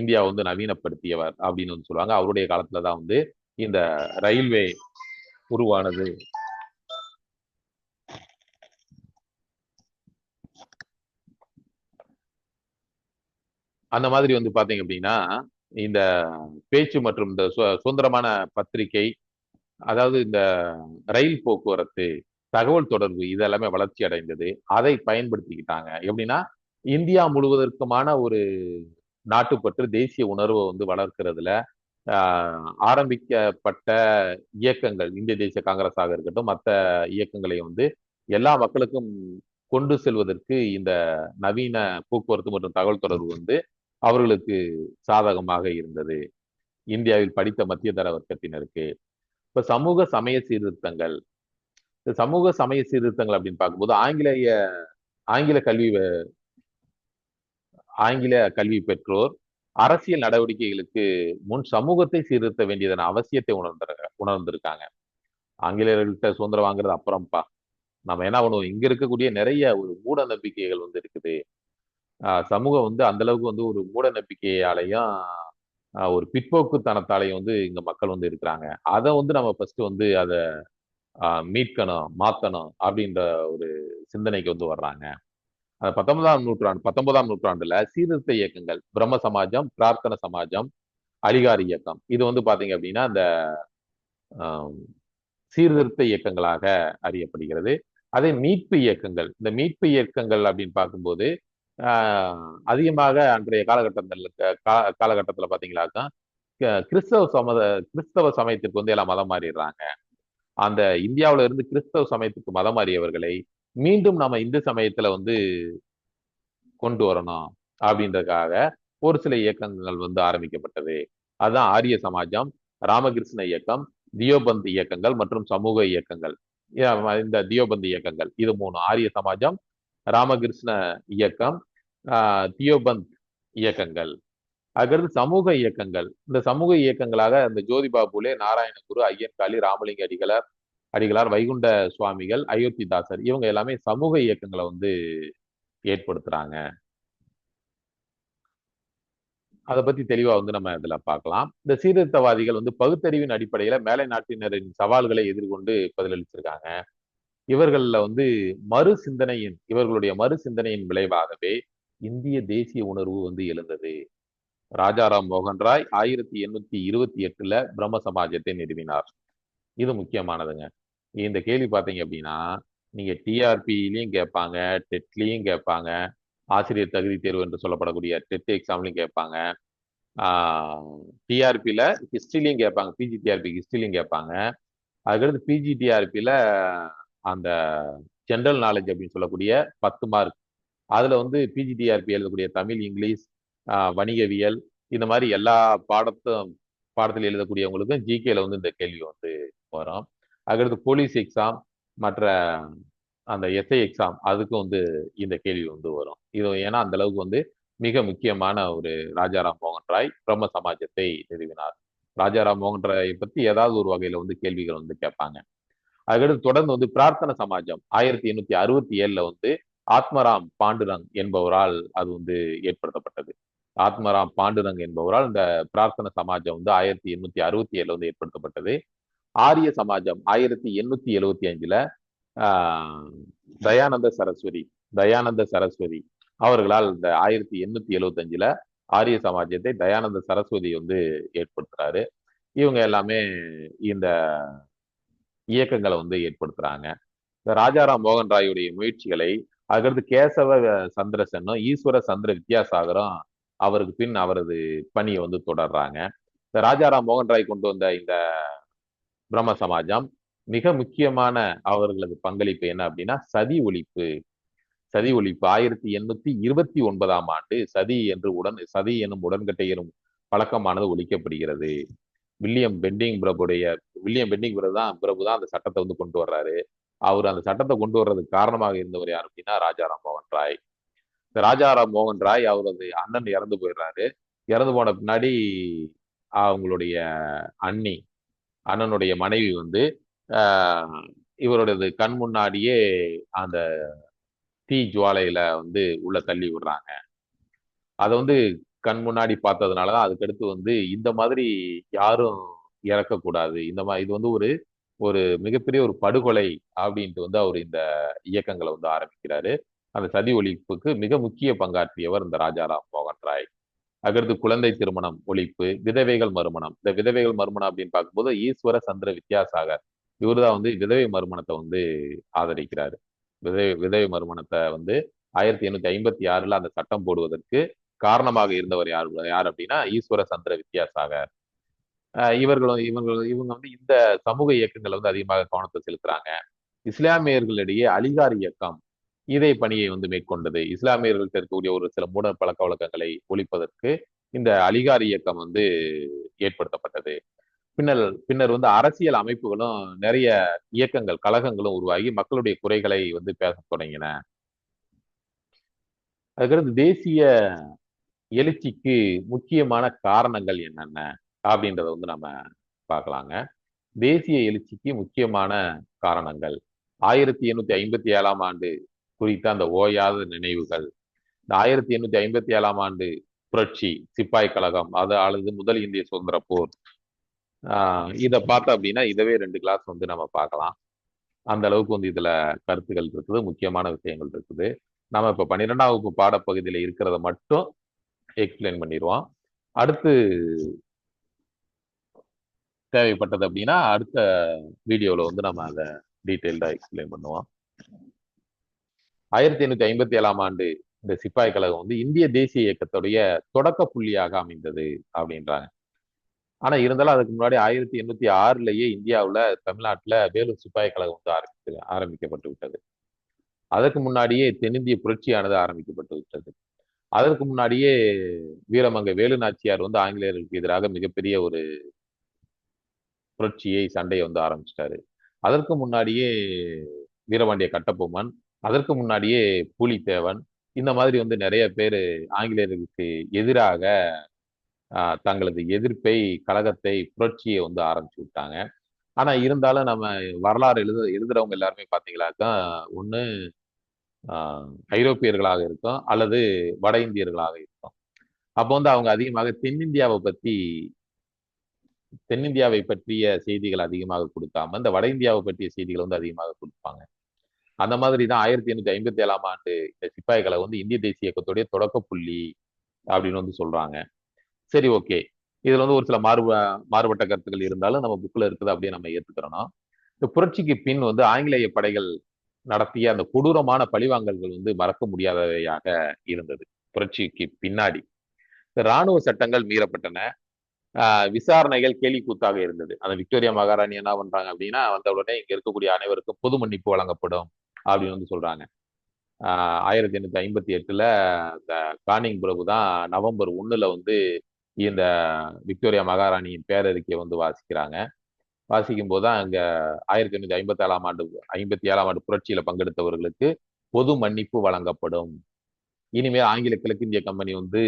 இந்தியா வந்து நவீனப்படுத்தியவர் அப்படின்னு வந்து சொல்லுவாங்க. அவருடைய காலத்துலதான் வந்து இந்த ரயில்வே உருவானது. அந்த மாதிரி வந்து பாத்தீங்க அப்படின்னா, இந்த பேச்சு மற்றும் இந்த சுதந்திரமான பத்திரிகை, அதாவது இந்த ரயில் போக்குவரத்து, தகவல் தொடர்பு இதெல்லாமே வளர்ச்சி அடைந்தது. அதை பயன்படுத்திக்கிட்டாங்க. எப்படின்னா, இந்தியா முழுவதற்குமான ஒரு நாட்டுப்பற்று, தேசிய உணர்வை வந்து வளர்க்கிறதுல ஆரம்பிக்கப்பட்ட இயக்கங்கள், இந்திய தேசிய காங்கிரஸாக இருக்கட்டும், மற்ற இயக்கங்களையும் வந்து எல்லா மக்களுக்கும் கொண்டு செல்வதற்கு இந்த நவீன போக்குவரத்து மற்றும் தகவல் தொடர்பு வந்து அவர்களுக்கு சாதகமாக இருந்தது. இந்தியாவில் படித்த மத்திய தர வர்க்கத்தினருக்கு. இப்ப சமூக சமய சீர்திருத்தங்கள், இந்த சமூக சமய சீர்திருத்தங்கள் அப்படின்னு பார்க்கும்போது ஆங்கில கல்வி ஆங்கில கல்வி பெற்றோர் அரசியல் நடவடிக்கைகளுக்கு முன் சமூகத்தை சீர்திருத்த வேண்டியதன் அவசியத்தை உணர்ந்திருக்காங்க. ஆங்கிலேயர்கள்ட்ட சுதந்திரம் வாங்குறது அப்புறம்ப்பா, நம்ம என்ன பண்ணுவோம், இங்க இருக்கக்கூடிய நிறைய ஒரு மூட நம்பிக்கைகள் வந்து இருக்குது. சமூகம் வந்து அந்த அளவுக்கு வந்து ஒரு மூட நம்பிக்கையாலையும் ஒரு பிற்போக்குத்தனத்தாலையும் வந்து இங்க மக்கள் வந்து இருக்கிறாங்க. அதை வந்து நம்ம ஃபர்ஸ்ட் வந்து அதை மீட்கணும், மாத்தணும் அப்படின்ற ஒரு சிந்தனைக்கு வந்து வர்றாங்க. 19ஆம் நூற்றாண்டுல சீர்திருத்த இயக்கங்கள், பிரம்ம சமாஜம், பிரார்த்தன சமாஜம், அலிகார் இயக்கம், இது வந்து பாத்தீங்க அப்படின்னா இந்த ஆஹ், சீர்திருத்த இயக்கங்களாக அறியப்படுகிறது. அதே மீட்பு இயக்கங்கள், இந்த மீட்பு இயக்கங்கள் அப்படின்னு பார்க்கும்போது அதிகமாக அன்றைய காலகட்டத்தில் பார்த்தீங்களாக்கா கிறிஸ்தவ சமயத்திற்கு வந்து எல்லாம் மதம் மாறிடுறாங்க. அந்த இந்தியாவில இருந்து கிறிஸ்தவ சமயத்துக்கு மதம் மாறியவர்களை மீண்டும் நம்ம இந்து சமயத்துல வந்து கொண்டு வரணும் அப்படின்றதுக்காக ஒரு சில இயக்கங்கள் வந்து ஆரம்பிக்கப்பட்டது. அதுதான் ஆரிய சமாஜம், ராமகிருஷ்ண இயக்கம், தியோபந்த் இயக்கங்கள் மற்றும் சமூக இயக்கங்கள். இந்த தியோபந்த் இயக்கங்கள் இது மூணு: ஆரிய சமாஜம், ராமகிருஷ்ண இயக்கம், தியோபந்த் இயக்கங்கள். அதுக்கடுத்து சமூக இயக்கங்கள். இந்த சமூக இயக்கங்களாக இந்த ஜோதிபா பூலே, நாராயணகுரு, ஐயன்காளி, ராமலிங்க அடிகளார், வைகுண்ட சுவாமிகள், அயோத்திதாசர், இவங்க எல்லாமே சமூக இயக்கங்களை வந்து ஏற்படுத்துறாங்க. அதை பத்தி தெளிவா வந்து நம்ம இதுல பார்க்கலாம். இந்த சீர்திருத்தவாதிகள் வந்து பகுத்தறிவின் அடிப்படையில மேலை நாட்டினரின் சவால்களை எதிர்கொண்டு பதிலளிச்சிருக்காங்க. இவர்கள்ல வந்து இவர்களுடைய மறு சிந்தனையின் விளைவாகவே இந்திய தேசிய உணர்வு வந்து எழுந்தது. ராஜாராம் மோகன் ராய் 1828 பிரம்ம சமாஜத்தை நிறுவினார். இது முக்கியமானதுங்க. இந்த கேள்வி பார்த்தீங்க அப்படின்னா, நீங்க டிஆர்பிலையும் கேட்பாங்க, டெட்லையும் கேட்பாங்க, ஆசிரியர் தகுதி தேர்வு என்று சொல்லப்படக்கூடிய டெட் எக்ஸாம்லையும் கேட்பாங்க. டிஆர்பியில் ஹிஸ்ட்ரிலையும் கேட்பாங்க, பிஜிடிஆர்பி ஹிஸ்ட்ரிலையும் கேட்பாங்க. அதுக்கடுத்து பிஜிடிஆர்பியில் அந்த ஜென்ரல் நாலேஜ் அப்படின்னு சொல்லக்கூடிய 10 மார்க், அதுல வந்து பிஜிடிஆர்பி எழுதக்கூடிய தமிழ், இங்கிலீஷ், வணிகவியல், இந்த மாதிரி எல்லா பாடத்தில் எழுதக்கூடியவங்களுக்கும் ஜிகேல வந்து இந்த கேள்வி வந்து வரும். அதுக்கடுத்து போலீஸ் எக்ஸாம், மற்ற அந்த எஸ்ஐ எக்ஸாம், அதுக்கும் வந்து இந்த கேள்வி வந்து வரும். இது ஏன்னா அந்த அளவுக்கு வந்து மிக முக்கியமான ஒரு ராஜாராம் மோகன் ராய் பிரம்ம சமாஜத்தை நிறுவினார். ராஜாராம் மோகன் ராயை பத்தி ஏதாவது ஒரு வகையில வந்து கேள்விகள் வந்து கேட்பாங்க. அதுக்கடுத்து தொடர்ந்து வந்து பிரார்த்தன சமாஜம் 1867 வந்து ஆத்மராம் பாண்டுரங் என்பவரால் அது வந்து ஏற்படுத்தப்பட்டது. ஆத்மராம் பாண்டுரங் என்பவரால் இந்த பிரார்த்தன சமாஜம் வந்து 1867 வந்து ஏற்படுத்தப்பட்டது. ஆரிய சமாஜம் 1875 தயானந்த சரஸ்வதி அவர்களால் இந்த 1875 ஆரிய சமாஜத்தை தயானந்த சரஸ்வதி வந்து ஏற்படுத்துறாரு. இவங்க எல்லாமே இந்த இயக்கங்களை வந்து ஏற்படுத்துறாங்க. இந்த ராஜாராம் மோகன் ராயுடைய முயற்சிகளை அதுக்கடுத்து கேசவ சந்திரசென்னும் ஈஸ்வர சந்திர வித்யாசாகரும் அவருக்கு பின் அவரது பணியை வந்து தொடர்றாங்க. இந்த ராஜாராம் மோகன் ராய் கொண்டு வந்த இந்த பிரம்ம சமாஜம் மிக முக்கியமான அவர்களது பங்களிப்பு என்ன அப்படின்னா சதி ஒழிப்பு. 1829 சதி என்னும் உடன்கட்டையரும் பழக்கமானது ஒழிக்கப்படுகிறது. வில்லியம் பெண்டிங் பிரபு தான் அந்த சட்டத்தை வந்து கொண்டு வர்றாரு. அவர் அந்த சட்டத்தை கொண்டு வர்றதுக்கு காரணமாக இருந்தவர் யார் அப்படின்னா ராஜாராம் மோகன் ராய். இந்த ராஜாராம் மோகன் ராய் அவரது அண்ணன் இறந்து போயிடுறாரு. இறந்து போன பின்னாடி அவங்களுடைய அண்ணனுடைய மனைவி வந்து இவருடைய கண் முன்னாடியே அந்த தீ ஜுவாலையில வந்து உள்ள தள்ளி விடுறாங்க. அதை வந்து கண் முன்னாடி பார்த்ததுனாலதான் அதுக்கடுத்து வந்து இந்த மாதிரி யாரும் இறக்கக்கூடாது, இந்த மாதிரி இது வந்து ஒரு ஒரு மிகப்பெரிய ஒரு படுகொலை அப்படின்ட்டு வந்து அவர் இந்த இயக்கங்களை வந்து ஆரம்பிக்கிறாரு. அந்த சதி ஒழிப்புக்கு மிக முக்கிய பங்காற்றியவர் இந்த ராஜாராம் மோகன் ராய். அடுத்து குழந்தை திருமணம் ஒழிப்பு, விதவைகள் மறுமணம். இந்த விதவைகள் மறுமணம் அப்படின்னு பார்க்கும்போது ஈஸ்வர சந்திர வித்யாசாகர் இவர் தான் வந்து விதவை மறுமணத்தை வந்து ஆதரிக்கிறாரு. விதவை மறுமணத்தை வந்து 1856 அந்த சட்டம் போடுவதற்கு காரணமாக இருந்தவர் யார் அப்படின்னா ஈஸ்வர சந்திர வித்யாசாகர். இவங்க வந்து இந்த சமூக இயக்கங்களை வந்து அதிகமாக கவனத்தை செலுத்துறாங்க. இஸ்லாமியர்களிடையே அலிகார் இயக்கம் இதே பணியை வந்து மேற்கொண்டது. இஸ்லாமியர்கள் இருக்கக்கூடிய ஒரு சில மூட பழக்க வழக்கங்களை ஒழிப்பதற்கு இந்த அலிகார் இயக்கம் வந்து ஏற்படுத்தப்பட்டது. பின்னர் வந்து அரசியல் அமைப்புகளும் நிறைய இயக்கங்கள், கழகங்களும் உருவாகி மக்களுடைய குறைகளை வந்து பேச தொடங்கின. அதுக்கடுத்து தேசிய எழுச்சிக்கு முக்கியமான காரணங்கள் என்னென்ன அப்படின்றத வந்து நம்ம பார்க்கலாங்க. தேசிய எழுச்சிக்கு முக்கியமான காரணங்கள் 1857 குறித்த அந்த ஓயாத நினைவுகள், இந்த 1857 புரட்சி, சிப்பாய் கழகம், அல்லது முதல் இந்திய சுதந்திர போர், இதை பார்த்தோம் அப்படின்னா இதவே 2 கிளாஸ் வந்து நம்ம பார்க்கலாம். அந்த அளவுக்கு வந்து இதுல கருத்துக்கள் இருக்குது, முக்கியமான விஷயங்கள் இருக்குது. நம்ம இப்ப 12ஆம் வகுப்பு பாடப்பகுதியில இருக்கிறத மட்டும் எக்ஸ்பிளைன் பண்ணிடுவோம். அடுத்து தேவைப்பட்டது அப்படின்னா அடுத்த வீடியோல வந்து நம்ம அதை டீட்டெயில்டா எக்ஸ்பிளைன் பண்ணுவோம். 1857 இந்த சிப்பாய் கழகம் வந்து இந்திய தேசிய இயக்கத்துடைய தொடக்க புள்ளியாக அமைந்தது அப்படின்றாங்க. ஆனா இருந்தாலும் அதுக்கு முன்னாடி 1806லயே இந்தியாவுல தமிழ்நாட்டுல வேலூர் சிப்பாய் கழகம் வந்து ஆரம்பிக்கப்பட்டு விட்டது. அதற்கு முன்னாடியே தென்னிந்திய புரட்சியானது ஆரம்பிக்கப்பட்டு விட்டது. அதற்கு முன்னாடியே வீரமங்கை வேலு நாச்சியார் வந்து ஆங்கிலேயர்களுக்கு எதிராக மிகப்பெரிய ஒரு புரட்சியை சண்டையை வந்து ஆரம்பிச்சிட்டாரு. அதற்கு முன்னாடியே வீரபாண்டிய கட்டபொம்மன், அதற்கு முன்னாடியே பூலித்தேவன், இந்த மாதிரி வந்து நிறைய பேர் ஆங்கிலேயர்களுக்கு எதிராக தங்களது எதிர்ப்பை, கழகத்தை, புரட்சியை வந்து ஆரம்பிச்சு விட்டாங்க. ஆனா இருந்தாலும் நம்ம வரலாறு எழுதுறவங்க எல்லாருமே பாத்தீங்கன்னாக்கா ஒண்ணு ஐரோப்பியர்களாக இருக்கும் அல்லது வட இந்தியர்களாக இருக்கும். அப்போ வந்து அவங்க அதிகமாக தென்னிந்தியாவை பற்றிய செய்திகள் அதிகமாக கொடுக்காம இந்த வட இந்தியாவை பற்றிய செய்திகளை வந்து அதிகமாக கொடுப்பாங்க. அந்த மாதிரி தான் 1857ஆம் ஆண்டு இந்த சிப்பாய் கழகம் வந்து இந்திய தேசிய இயக்கத்துடைய தொடக்க புள்ளி அப்படின்னு வந்து சொல்றாங்க. சரி, ஓகே. இதுல வந்து ஒரு சில மாறுபட்ட கருத்துக்கள் இருந்தாலும் நம்ம புக்ல இருக்குது அப்படியே நம்ம ஏத்துக்கிறோம். இந்த புரட்சிக்கு பின் வந்து ஆங்கிலேய படைகள் நடத்திய அந்த கொடூரமான பழிவாங்கல்கள் வந்து மறக்க முடியாதவையாக இருந்தது. புரட்சிக்கு பின்னாடி இந்த ராணுவ சட்டங்கள் மீறப்பட்டன. விசாரணைகள் கேலி கூத்தாக இருந்தது. அந்த விக்டோரியா மகாராணி என்ன பண்றாங்க அப்படின்னா, வந்த உடனே இங்க இருக்கக்கூடிய அனைவருக்கும் பொது மன்னிப்பு வழங்கப்படும் அப்படின்னு வந்து சொல்றாங்க. 1858ல இந்த கானிங் பிரபு தான் நவம்பர் 1ல வந்து இந்த விக்டோரியா மகாராணியின் பேரறிக்கையை வந்து வாசிக்கிறாங்க. வாசிக்கும் போது தான் அங்க 1857ஆம் ஆண்டு புரட்சியில பங்கெடுத்தவர்களுக்கு பொது மன்னிப்பு வழங்கப்படும். இனிமேல் ஆங்கில கிழக்கிந்திய கம்பெனி வந்து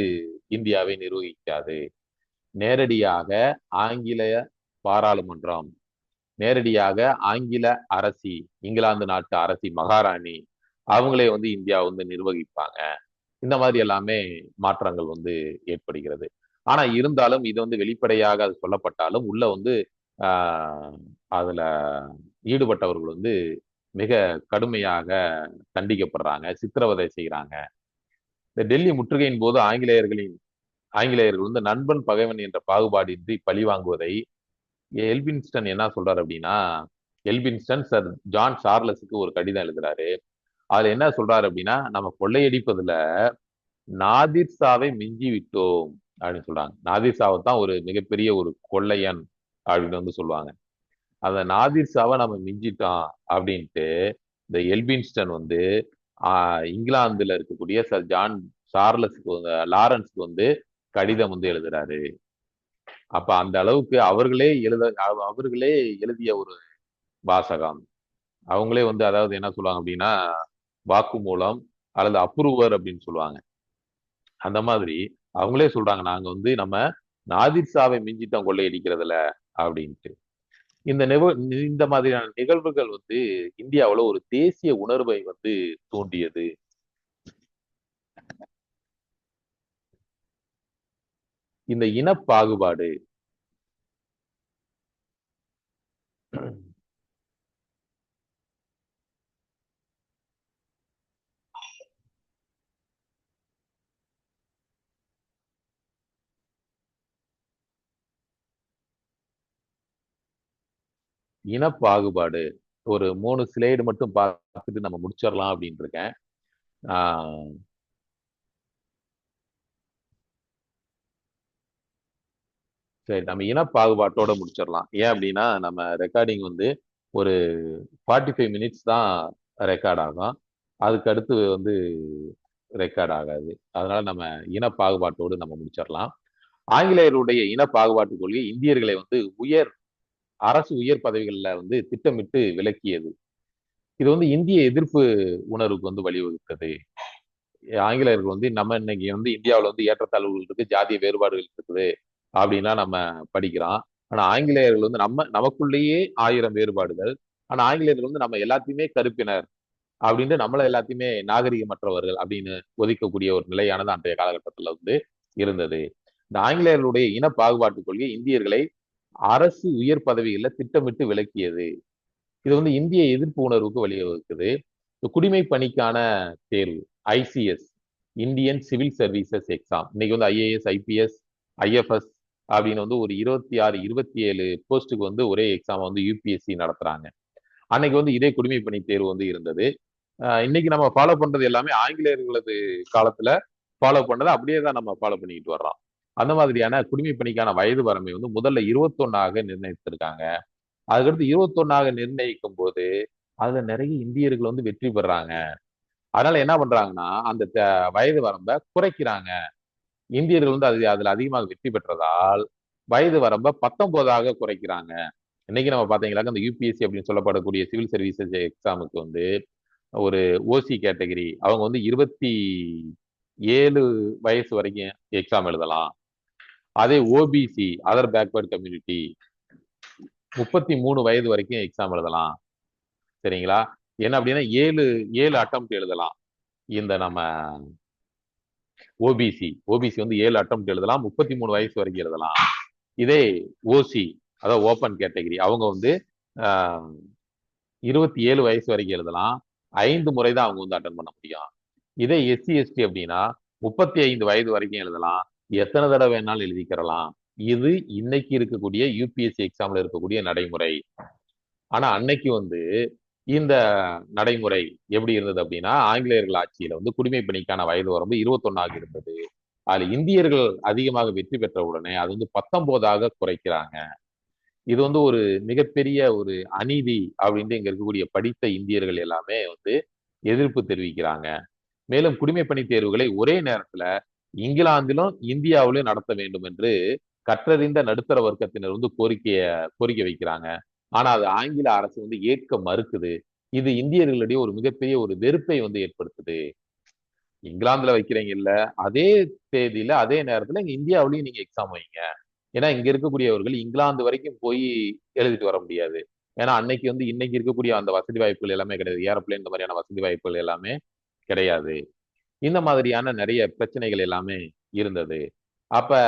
இந்தியாவை நிர்வகிக்காது. நேரடியாக ஆங்கில பாராளுமன்றம், நேரடியாக ஆங்கில அரசி, இங்கிலாந்து நாட்டு அரசி மகாராணி அவங்களே வந்து இந்தியா வந்து நிர்வகிப்பாங்க. இந்த மாதிரி எல்லாமே மாற்றங்கள் வந்து ஏற்படுகிறது. ஆனா இருந்தாலும் இது வந்து வெளிப்படையாக அது சொல்லப்பட்டாலும் உள்ள வந்து ஆஹ் அதுல ஈடுபட்டவர்கள் வந்து மிக கடுமையாக தண்டிக்கப்படுறாங்க, சித்திரவதை செய்யறாங்க. இந்த டெல்லி முற்றுகையின் போது ஆங்கிலேயர்கள் வந்து நண்பன் பகைவன் என்ற பாகுபாடின்றி பழி வாங்குவதை எல்பின்ஸ்டன் என்ன சொல்றாரு அப்படின்னா, எல்பின்ஸ்டன் சர் ஜான் சார்லஸுக்கு ஒரு கடிதம் எழுதுறாரு. அதுல என்ன சொல்றாரு அப்படின்னா, நம்ம கொள்ளையடிப்பதுல நாதிர் ஷாவை மிஞ்சி விட்டோம் அப்படின்னு சொல்றாங்க. நாதிர் ஷாவை தான் ஒரு மிகப்பெரிய ஒரு கொள்ளையன் அப்படின்னு வந்து சொல்லுவாங்க. அந்த நாதிர் ஷாவை நம்ம மிஞ்சிட்டோம் அப்படின்ட்டு இந்த எல்பின்ஸ்டன் வந்து இங்கிலாந்துல இருக்கக்கூடிய சர் ஜான் சார்லஸ்க்கு வந்து லாரன்ஸ்க்கு வந்து கடிதம் வந்து எழுதுறாரு. அப்ப அந்த அளவுக்கு அவர்களே எழுதிய ஒரு வாசகம். அவங்களே வந்து அதாவது என்ன சொல்லுவாங்க அப்படின்னா வாக்குமூலம் அல்லது அப்ரூவர் அப்படின்னு சொல்லுவாங்க. அந்த மாதிரி அவங்களே சொல்றாங்க, நாங்க வந்து நம்ம நாதிர் ஷாவை மிஞ்சிட்டோம் கொள்ளையடிக்கிறதுல அப்படின்ட்டு. இந்த இந்த மாதிரியான நிகழ்வுகள் வந்து இந்தியாவுல ஒரு தேசிய உணர்வை வந்து தூண்டியது. இந்த இனப்பாகுபாடு இனப்பாகுபாடு ஒரு 3 ஸ்லைடு மட்டும் பார்த்துட்டு நம்ம முடிச்சிடலாம் அப்படின்னு இருக்கேன். ஆஹ் சரி, நம்ம இனப்பாகுபாட்டோட முடிச்சிடலாம். ஏன் அப்படின்னா நம்ம ரெக்கார்டிங் வந்து ஒரு 45 மினிட்ஸ் தான் ரெக்கார்ட் ஆகும். அதுக்கு அடுத்து வந்து ரெக்கார்ட் ஆகாது. அதனால நம்ம இனப்பாகுபாட்டோடு நம்ம முடிச்சிடலாம். ஆங்கிலேயருடைய இனப்பாகுபாட்டு கொள்கை இந்தியர்களை வந்து அரசு உயர் பதவிகள்ல வந்து திட்டமிட்டு விலக்கியது. இது வந்து இந்திய எதிர்ப்பு உணர்வுக்கு வந்து வழிவகுத்தது. ஆங்கிலேயர்கள் வந்து நம்ம இன்னைக்கு வந்து இந்தியாவில் வந்து ஏற்றத்தாழ்வுகள் இருக்கு, ஜாதிய வேறுபாடுகள் இருக்குது அப்படின்னா நம்ம படிக்கிறோம். ஆனா ஆங்கிலேயர்கள் வந்து நமக்குள்ளேயே 1000 வேறுபாடுகள். ஆனா ஆங்கிலேயர்கள் வந்து நம்ம எல்லாத்தையுமே கருப்பினர் அப்படின்ட்டு நம்மள எல்லாத்தையுமே நாகரிகமற்றவர்கள் அப்படின்னு ஒதுக்கக்கூடிய ஒரு நிலையானது அன்றைய காலகட்டத்தில் வந்து இருந்தது. இந்த ஆங்கிலேயர்களுடைய இன பாகுபாட்டு கொள்கை இந்தியர்களை அரசு உயர் பதவிகளில் திட்டமிட்டு விலக்கியது. இது வந்து இந்திய எதிர்ப்பு உணர்வுக்கு வழிவகுக்குது. குடிமை பணிக்கான தேர்வு ICS, Indian civil services exam, இன்னைக்கு வந்து IAS, IPS, IFS அப்படின்னு வந்து ஒரு 26, 27 போஸ்ட்டுக்கு வந்து ஒரே எக்ஸாம் வந்து UPSC நடத்துறாங்க. அன்னைக்கு வந்து இதே குடிமை பணி தேர்வு வந்து இருந்தது. இன்னைக்கு நம்ம ஃபாலோ பண்றது எல்லாமே ஆங்கிலேயர்களது காலத்துல ஃபாலோ பண்ணதை அப்படியே தான் நம்ம ஃபாலோ பண்ணிக்கிட்டு வர்றோம். அந்த மாதிரியான குடிமை பணிக்கான வயது வரம்பை வந்து முதல்ல 21 நிர்ணயித்திருக்காங்க. அதுக்கடுத்து 21 நிர்ணயிக்கும் போது அதுல நிறைய இந்தியர்கள் வந்து வெற்றி பெறாங்க. அதனால என்ன பண்றாங்கன்னா அந்த வயது வரம்பை குறைக்கிறாங்க. இந்தியர்கள் வந்து அதுல அதிகமாக வெற்றி பெற்றதால் வயது வரம்பை 19 குறைக்கிறாங்க. இன்னைக்கு நம்ம பாத்தீங்கன்னாக்க அந்த யூபிஎஸ்சி அப்படின்னு சொல்லப்படக்கூடிய சிவில் சர்வீசஸ் எக்ஸாமுக்கு வந்து ஒரு ஓசி கேட்டகரி அவங்க வந்து 27 வயசு வரைக்கும் எக்ஸாம் எழுதலாம். அதே ஓபிசி அதர் பேக்வர்ட் கம்யூனிட்டி 33 வயது வரைக்கும் எக்ஸாம் எழுதலாம். சரிங்களா? என்ன அப்படின்னா ஏழு ஏழு அட்டம்ப்ட் எழுதலாம். இந்த நம்ம ஓபிசி வந்து 7 அட்டம்ப்ட் எழுதலாம், 33 வயசு வரைக்கும் எழுதலாம். இதே ஓசி அதாவது ஓப்பன் கேட்டகரி அவங்க வந்து 27 வயசு வரைக்கும் எழுதலாம். 5 முறை தான் அவங்க வந்து அட்டன் பண்ண முடியும். இதே எஸ்சி எஸ்டி அப்படின்னா 35 வயது வரைக்கும் எழுதலாம், எத்தனை தடவை வேணாலும் எழுதிக்கிறலாம். இது இன்னைக்கு இருக்கக்கூடிய யூபிஎஸ்சி எக்ஸாம்ல இருக்கக்கூடிய நடைமுறை. ஆனா அன்னைக்கு வந்து இந்த நடைமுறை எப்படி இருந்தது அப்படின்னா ஆங்கிலேயர்கள் ஆட்சியில வந்து குடிமை பணிக்கான வயது வரம்பு 21 இருந்தது. அதுல இந்தியர்கள் அதிகமாக வெற்றி பெற்ற உடனே அது வந்து 19 குறைக்கிறாங்க. இது வந்து ஒரு மிகப்பெரிய ஒரு அநீதி அப்படின்ட்டு இங்க இருக்கக்கூடிய படித்த இந்தியர்கள் எல்லாமே வந்து எதிர்ப்பு தெரிவிக்கிறாங்க. மேலும் குடிமைப்பணி தேர்வுகளை ஒரே நேரத்துல இங்கிலாந்திலும் இந்தியாவிலும் நடத்த வேண்டும் என்று கற்றறிந்த நடுத்தர வர்க்கத்தினர் வந்து கோரிக்கை வைக்கிறாங்க. ஆனா அது ஆங்கில அரசு வந்து ஏற்க மறுக்குது. இது இந்தியர்களிடையே ஒரு மிகப்பெரிய ஒரு வெறுப்பை வந்து ஏற்படுத்துது. இங்கிலாந்துல வைக்கிறீங்க இல்ல, அதே தேதியில அதே நேரத்துல இங்க இந்தியாவிலையும் நீங்க எக்ஸாம் வைங்க. ஏன்னா இங்க இருக்கக்கூடியவர்கள் இங்கிலாந்து வரைக்கும் போய் எழுதிட்டு வர முடியாது. ஏன்னா அன்னைக்கு வந்து இன்னைக்கு இருக்கக்கூடிய அந்த வசதி வாய்ப்புகள் எல்லாமே கிடையாது. ஏரோப்ளேன் இந்த மாதிரியான வசதி வாய்ப்புகள் எல்லாமே கிடையாது. இந்த மாதிரியான நிறைய பிரச்சனைகள் எல்லாமே இருந்தது. அப்ப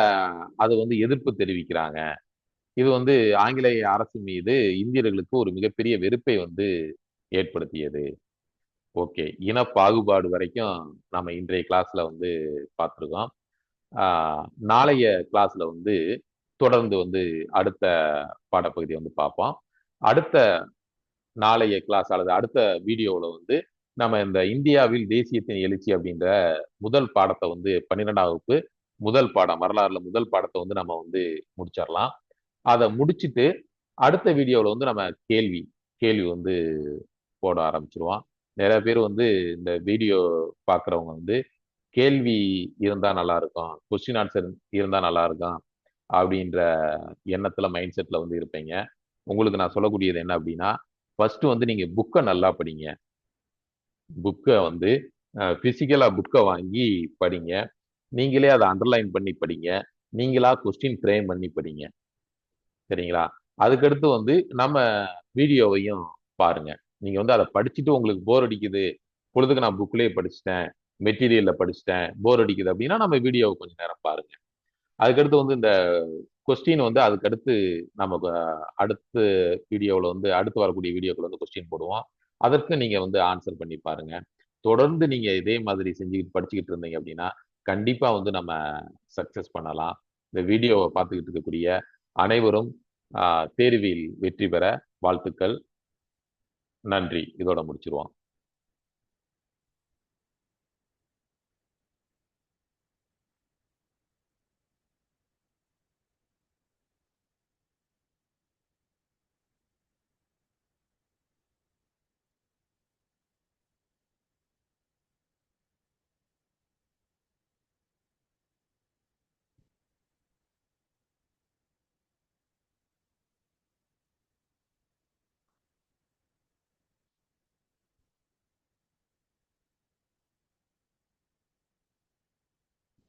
அது வந்து எதிர்ப்பு தெரிவிக்கிறாங்க. இது வந்து ஆங்கிலேய அரசு மீது இந்தியர்களுக்கு ஒரு மிகப்பெரிய வெறுப்பை வந்து ஏற்படுத்தியது. ஓகே. இன பாகுபாடு வரைக்கும் நம்ம இன்றைய கிளாஸ்ல வந்து பார்த்துருக்கோம். நாளைய கிளாஸ்ல வந்து தொடர்ந்து வந்து அடுத்த பாடப்பகுதியை வந்து பார்ப்போம். அடுத்த நாளைய கிளாஸ் அல்லது அடுத்த வீடியோவில் வந்து நம்ம இந்த இந்தியாவில் தேசியத்தின் எழுச்சி அப்படின்ற முதல் பாடத்தை வந்து 12ஆம் வகுப்பு முதல் பாடம் வரலாறுல முதல் பாடத்தை வந்து நம்ம வந்து முடிச்சிடலாம். அதை முடிச்சுட்டு அடுத்த வீடியோவில் வந்து நம்ம கேள்வி கேள்வி வந்து போட ஆரம்பிச்சிருவோம். நிறைய பேர் வந்து இந்த வீடியோ பார்க்குறவங்க வந்து கேள்வி இருந்தா நல்லா இருக்கும், கொஸ்டின் ஆன்சர் இருந்தா நல்லா இருக்கும் அப்படின்ற எண்ணத்துல மைண்ட் செட்ல வந்து இருப்பீங்க. உங்களுக்கு நான் சொல்லக்கூடியது என்ன அப்படின்னா ஃபர்ஸ்ட் வந்து நீங்க புக்கை நல்லா படிங்க. புக்கை வந்து பிசிக்கலா புக்கை வாங்கி படிங்க. நீங்களே அதை அண்டர்லைன் பண்ணி படிங்க. நீங்களா கொஸ்டின் ஃப்ரேம் பண்ணி படிங்க. சரிங்களா? அதுக்கடுத்து வந்து நம்ம வீடியோவையும் பாருங்க. நீங்க வந்து அதை படிச்சுட்டு உங்களுக்கு போர் அடிக்குது, பொழுதுக்கு நான் புக்லயே படிச்சுட்டேன், மெட்டீரியல்ல படிச்சுட்டேன், போர் அடிக்குது அப்படின்னா நம்ம வீடியோவை கொஞ்சம் நேரம் பாருங்க. அதுக்கடுத்து வந்து இந்த கொஸ்டின் வந்து அதுக்கடுத்து நமக்கு அடுத்த வீடியோவில் வந்து அடுத்து வரக்கூடிய வீடியோக்கள் வந்து கொஸ்டின் போடுவோம். அதற்கு நீங்க வந்து ஆன்சர் பண்ணி பாருங்க. தொடர்ந்து நீங்க இதே மாதிரி செஞ்சுக்கிட்டு படிச்சுக்கிட்டு இருந்தீங்க அப்படின்னா கண்டிப்பா வந்து நம்ம சக்சஸ் பண்ணலாம். இந்த வீடியோவை பார்த்துக்கிட்டு இருக்கக்கூடிய அனைவரும் தேர்வில் வெற்றி பெற வாழ்த்துக்கள். நன்றி. இதோட முடிச்சிருவோம்.